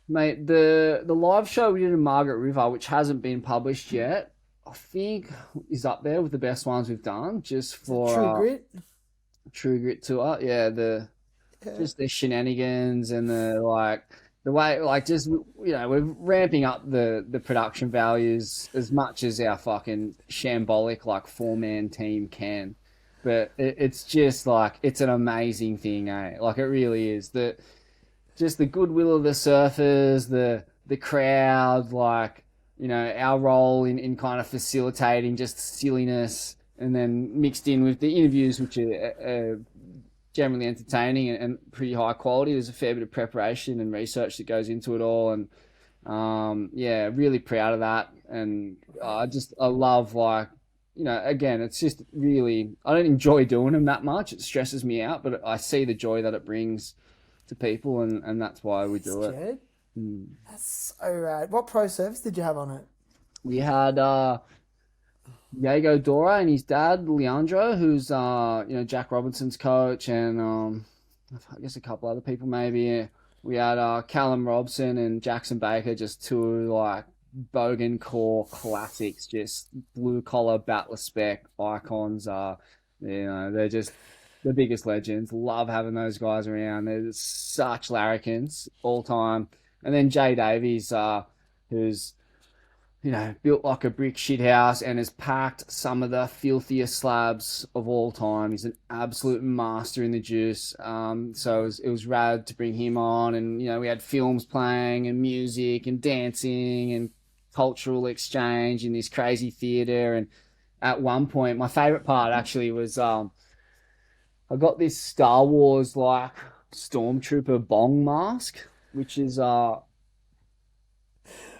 Speaker 2: Mate, the live show we did in Margaret River, which hasn't been published yet, I think is up there with the best ones we've done. Just
Speaker 1: Is it
Speaker 2: for
Speaker 1: True Grit?
Speaker 2: True Grit tour, yeah,
Speaker 1: Yeah.
Speaker 2: just the shenanigans and the way just we're ramping up the production values as much as our fucking shambolic like 4-man team can, but it's just like it's an amazing thing, eh? Like it really is. Just the goodwill of the surfers, the crowd, our role in kind of facilitating just silliness, and then mixed in with the interviews, which are generally entertaining and pretty high quality. There's a fair bit of preparation and research that goes into it all, and yeah, really proud of that. And I love again, it's just really I don't enjoy doing them that much. It stresses me out, but I see the joy that it brings to people, and that's why we
Speaker 1: Yes,
Speaker 2: do it.
Speaker 1: Jed.
Speaker 2: Mm.
Speaker 1: That's so rad. What pro surfs did you have on it?
Speaker 2: We had Diego Dora and his dad Leandro, who's Jack Robinson's coach, and I guess a couple other people maybe. We had Callum Robson and Jackson Baker, just two like Bogan core classics, just blue collar battler spec icons. They're just the biggest legends. Love having those guys around. They're such larrikins all time. And then Jay Davies, who's built like a brick shithouse and has packed some of the filthiest slabs of all time. He's an absolute master in the juice. So it was rad to bring him on, and we had films playing and music and dancing and cultural exchange in this crazy theater. And at one point, my favorite part actually was I got this Star Wars like stormtrooper bong mask, which is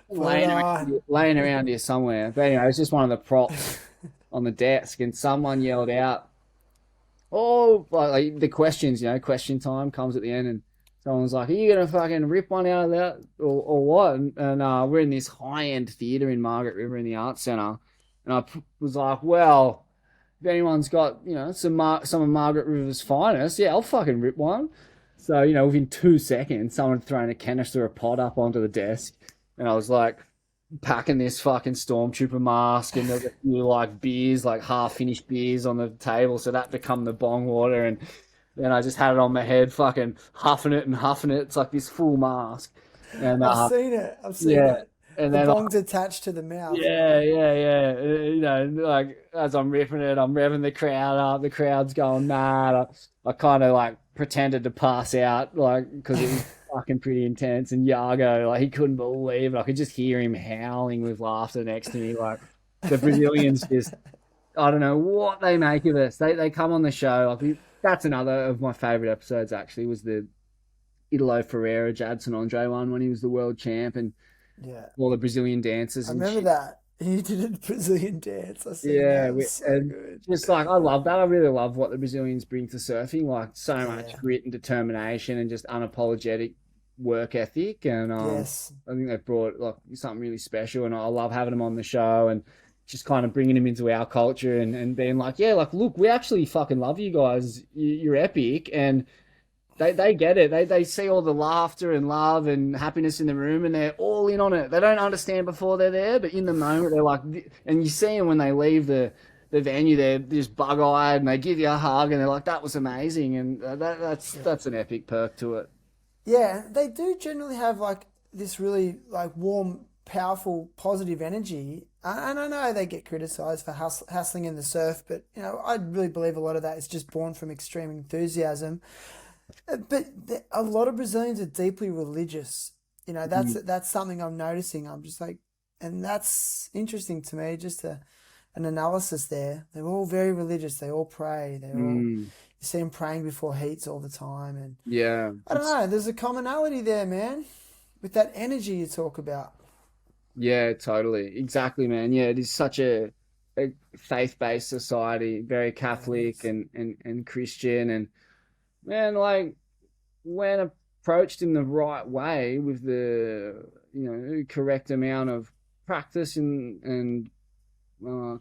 Speaker 2: laying around here somewhere. But anyway, it was just one of the props on the desk, and someone yelled out, "Oh!" Like the questions, question time comes at the end, and someone was like, "Are you gonna fucking rip one out of that, or what?" And we're in this high end theater in Margaret River in the Arts Centre, and I was like, "Well, if anyone's got some of Margaret River's finest, yeah, I'll fucking rip one." So within 2 seconds, someone had thrown a canister of pot up onto the desk. And I was like packing this fucking stormtrooper mask, and there was a few like beers, like half finished beers on the table. So that become the bong water. And then I just had it on my head, fucking huffing it and huffing it. It's like this full mask. And
Speaker 1: I've seen it. I've seen
Speaker 2: yeah.
Speaker 1: it.
Speaker 2: And
Speaker 1: The
Speaker 2: then
Speaker 1: bong's attached to the mouth.
Speaker 2: yeah, yeah, yeah. Like as I'm ripping it, I'm revving the crowd up. The crowd's going mad. I kind of like pretended to pass out, like, because it was fucking pretty intense. And Yago, like, he couldn't believe it. I could just hear him howling with laughter next to me. Like, the Brazilians just, I don't know what they make of us. They come on the show. Like, that's another of my favorite episodes, actually, was the Italo Ferreira, Jadson Andre one when he was the world champ, and
Speaker 1: Yeah.
Speaker 2: all the Brazilian dancers
Speaker 1: I
Speaker 2: and
Speaker 1: remember
Speaker 2: shit.
Speaker 1: that. You did a Brazilian dance. I seen
Speaker 2: Yeah,
Speaker 1: that. It was so
Speaker 2: and
Speaker 1: good.
Speaker 2: just like I love that. I really love what the Brazilians bring to surfing, like so much
Speaker 1: Yeah.
Speaker 2: grit and determination and just unapologetic work ethic. And
Speaker 1: Yes.
Speaker 2: I think they've brought like something really special. And I love having them on the show and just kind of bringing them into our culture and being like, yeah, like look, we actually fucking love you guys. You're epic, and they get it. They see all the laughter and love and happiness in the room, and they're all in on it. They don't understand before they're there, but in the moment they're like, and you see them when they leave the venue, they're just bug eyed and they give you a hug and they're like, "That was amazing," and that's an epic perk to it.
Speaker 1: Yeah, they do generally have like this really like warm, powerful, positive energy. And I know they get criticized for hustling in the surf, but I really believe a lot of that is just born from extreme enthusiasm. But a lot of Brazilians are deeply religious. That's something I'm noticing. I'm just like, and that's interesting to me. Just an analysis there. They're all very religious. They all pray.
Speaker 2: Mm,
Speaker 1: You see them praying before heats all the time, and
Speaker 2: yeah,
Speaker 1: I don't know. There's a commonality there, man, with that energy you talk about.
Speaker 2: yeah, totally, exactly, man. Yeah, it is such a faith-based society, very
Speaker 1: Yeah, it
Speaker 2: Catholic
Speaker 1: is.
Speaker 2: and Christian, and man, like when approached in the right way with the correct amount of practice and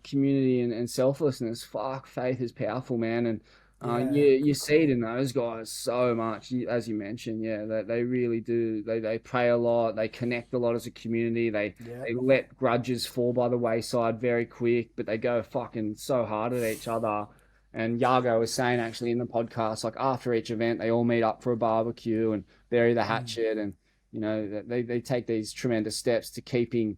Speaker 2: community and selflessness, fuck, faith is powerful, man. And you
Speaker 1: Yeah,
Speaker 2: you
Speaker 1: good
Speaker 2: see it
Speaker 1: call.
Speaker 2: in those guys so much, as you mentioned. Yeah, they really do. They pray a lot. They connect a lot as a community. They
Speaker 1: Yeah.
Speaker 2: they let grudges fall by the wayside very quick, but they go fucking so hard at each other. And Yago was saying actually in the podcast, like after each event, they all meet up for a barbecue and bury the
Speaker 1: Mm,
Speaker 2: hatchet, and they take these tremendous steps to keeping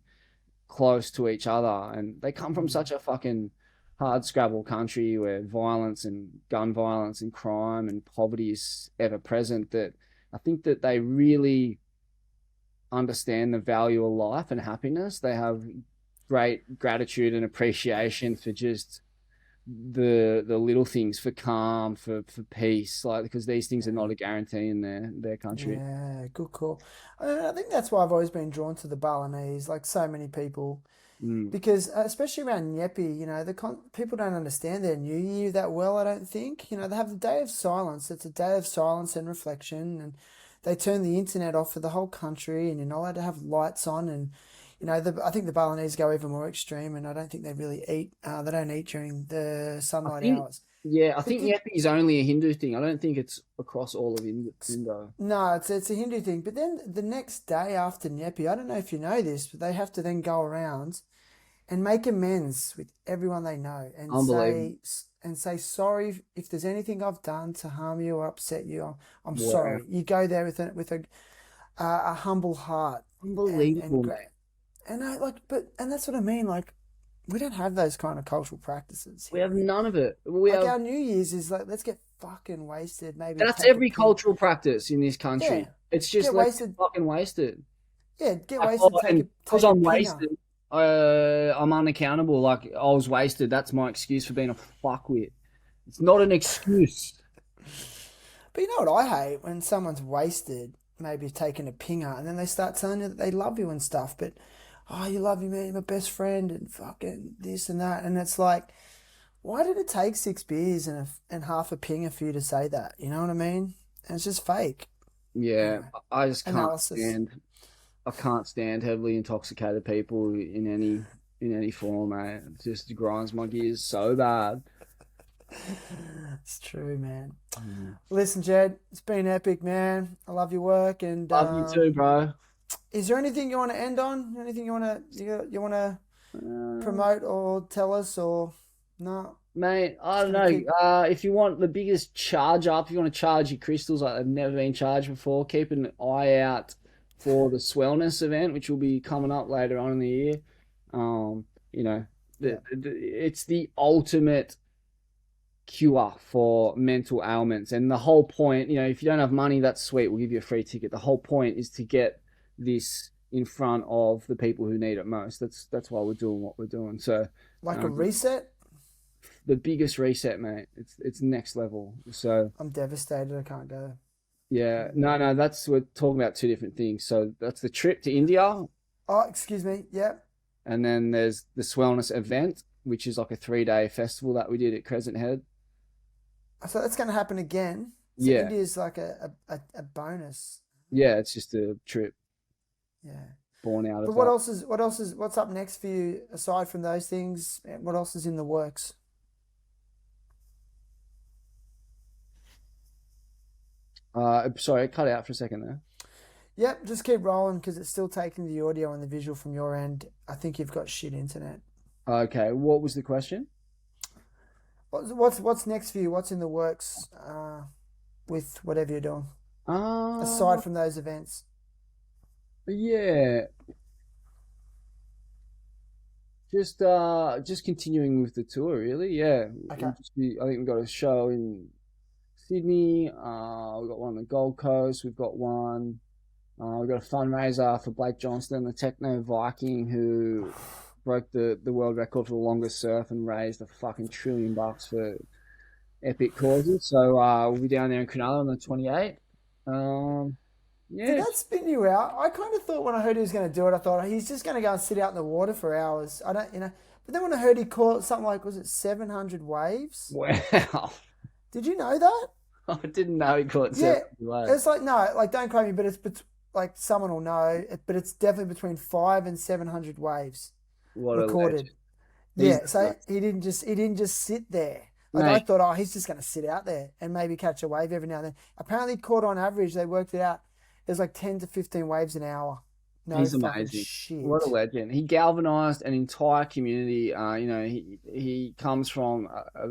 Speaker 2: close to each other. And they come from
Speaker 1: mm.
Speaker 2: such a fucking hard scrabble country where violence and gun violence and crime and poverty is ever present, that I think that they really understand the value of life and happiness. They have great gratitude and appreciation for just the little things, for calm, for peace, like because these things are
Speaker 1: Yeah.
Speaker 2: not a guarantee in their country.
Speaker 1: Yeah, good call. I think that's why I've always been drawn to the Balinese, like so many people,
Speaker 2: Mm.
Speaker 1: because especially around Nyepi, people don't understand their New Year that well. I don't think. They have the day of silence. It's a day of silence and reflection, and they turn the internet off for the whole country, and you're not allowed to have lights on. And I think the Balinese go even more extreme, and I don't think they really eat. They don't eat during the
Speaker 2: I
Speaker 1: sunlight
Speaker 2: think,
Speaker 1: hours.
Speaker 2: yeah, I
Speaker 1: But
Speaker 2: think Nyepi is only a Hindu thing. I don't think it's across all of Indo.
Speaker 1: no, it's a Hindu thing. But then the next day after Nyepi, I don't know if you know this, but they have to then go around and make amends with everyone they know and
Speaker 2: Unbelievable.
Speaker 1: and say sorry if there's anything I've done to harm you or upset you. I'm
Speaker 2: Wow.
Speaker 1: sorry. You go there with a humble heart
Speaker 2: Unbelievable,
Speaker 1: and
Speaker 2: mate.
Speaker 1: and I like, and that's what I mean. Like, we don't have those kind of cultural practices
Speaker 2: We
Speaker 1: here.
Speaker 2: have none of it. We
Speaker 1: Like
Speaker 2: have.
Speaker 1: our New Year's is like, let's get fucking wasted. Maybe
Speaker 2: That's
Speaker 1: take a
Speaker 2: every
Speaker 1: ping.
Speaker 2: cultural practice in this country.
Speaker 1: Yeah,
Speaker 2: It's just
Speaker 1: get
Speaker 2: let's get
Speaker 1: wasted.
Speaker 2: fucking wasted.
Speaker 1: Yeah, get
Speaker 2: Like,
Speaker 1: wasted.
Speaker 2: and because
Speaker 1: Take a
Speaker 2: I'm
Speaker 1: pinger.
Speaker 2: wasted, I'm unaccountable. Like I was wasted. That's my excuse for being a fuckwit. It's not an excuse.
Speaker 1: But you know what I hate when someone's wasted, maybe taking a pinger, and then they start telling you that they love you and stuff. But oh, you love me, man, you're my best friend, and fucking this and that, and it's like, why did it take 6 beers and half a pinger for you to say that? You know what I mean? And it's just fake.
Speaker 2: Yeah,
Speaker 1: Anyway,
Speaker 2: I just can't
Speaker 1: analysis.
Speaker 2: stand. I can't stand heavily intoxicated people in any form, mate. It just grinds my gears so bad.
Speaker 1: It's true, man.
Speaker 2: Mm.
Speaker 1: Listen, Jed, it's been epic, man. I love your work, and
Speaker 2: Love you too, bro.
Speaker 1: is there anything you want to end on? Anything you want to
Speaker 2: Uh,
Speaker 1: promote or tell us, or no?
Speaker 2: Mate, I
Speaker 1: Just
Speaker 2: don't
Speaker 1: gonna
Speaker 2: know.
Speaker 1: keep.
Speaker 2: If you want the biggest charge up, if you want to charge your crystals like they've never been charged before, keep an eye out for the Swellness event, which will be coming up later on in the year. You know,
Speaker 1: Yeah,
Speaker 2: it's the ultimate cure for mental ailments. And the whole point, if you don't have money, that's sweet. We'll give you a free ticket. The whole point is to get this in front of the people who need it most. That's why we're doing what we're doing. So,
Speaker 1: like a
Speaker 2: um,
Speaker 1: reset.
Speaker 2: the biggest reset, mate. It's next level. So
Speaker 1: I'm devastated. I can't go.
Speaker 2: yeah, no, that's we're talking about two different things. So that's the trip to India,
Speaker 1: Oh, excuse me. Yeah.
Speaker 2: and then there's the Swellness event, which is like a 3-day festival that we did at Crescent Head.
Speaker 1: So that's going to happen again. So
Speaker 2: Yeah,
Speaker 1: India's like a bonus.
Speaker 2: yeah, it's just a trip
Speaker 1: Yeah.
Speaker 2: born out
Speaker 1: But
Speaker 2: of that.
Speaker 1: what's up next for you aside from those things? What else is in the works?
Speaker 2: Sorry, it cut out for a second there.
Speaker 1: Yep, just keep rolling because it's still taking the audio and the visual from your end. I think you've got shit internet.
Speaker 2: Okay, what was the question?
Speaker 1: What's next for you? What's in the works with whatever you're doing aside
Speaker 2: Uh,
Speaker 1: from those events?
Speaker 2: yeah, just continuing with the tour, really. Yeah,
Speaker 1: Okay.
Speaker 2: I think we've got a show in Sydney. We've got one on the Gold Coast. We've got one. We've got a fundraiser for Blake Johnston, the Techno Viking, who broke the world record for the longest surf and raised a fucking $1 trillion for epic causes. So we'll be down there in Cronulla on the 28th. Um,
Speaker 1: Did
Speaker 2: yeah,
Speaker 1: that spin you out? I kind of thought when I heard he was going to do it, I thought he's just going to go and sit out in the water for hours. I don't, But then when I heard he caught something like, was it 700 waves?
Speaker 2: wow.
Speaker 1: Did you know that?
Speaker 2: I didn't know he caught
Speaker 1: Yeah,
Speaker 2: 7 away.
Speaker 1: it's like no, like don't quote me, but like someone will know. But it's definitely between 500 and 700 waves
Speaker 2: What a
Speaker 1: recorded.
Speaker 2: legend. He's
Speaker 1: Yeah, so he didn't just sit there. Like I
Speaker 2: mate.
Speaker 1: thought, oh, he's just going to sit out there and maybe catch a wave every now and then. Apparently, he caught on average. They worked it out. There's like 10 to 15 waves an hour. No
Speaker 2: He's
Speaker 1: fucking
Speaker 2: amazing. What a
Speaker 1: shit.
Speaker 2: legend. He galvanized an entire community. He comes from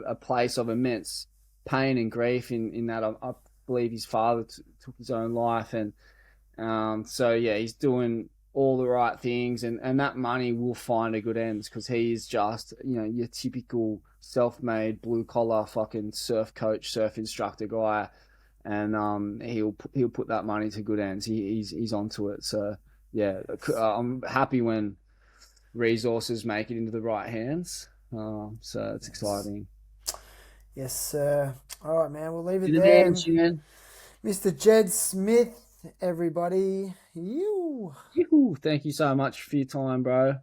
Speaker 2: a place of immense pain and grief in that I believe his father took his own life. And so, yeah, he's doing all the right things. And that money will find a good ends because he's just, your typical self-made blue-collar fucking surf coach, surf instructor guy. And he'll put that money to good ends. He's onto it. So yeah, I'm happy when resources make it into the right hands. So it's
Speaker 1: Yes.
Speaker 2: exciting.
Speaker 1: Yes, sir. All right, man. We'll leave it
Speaker 2: To the man,
Speaker 1: there.
Speaker 2: Shannon.
Speaker 1: Mr. Jed Smith, everybody. You.
Speaker 2: Thank you so much for your time, bro.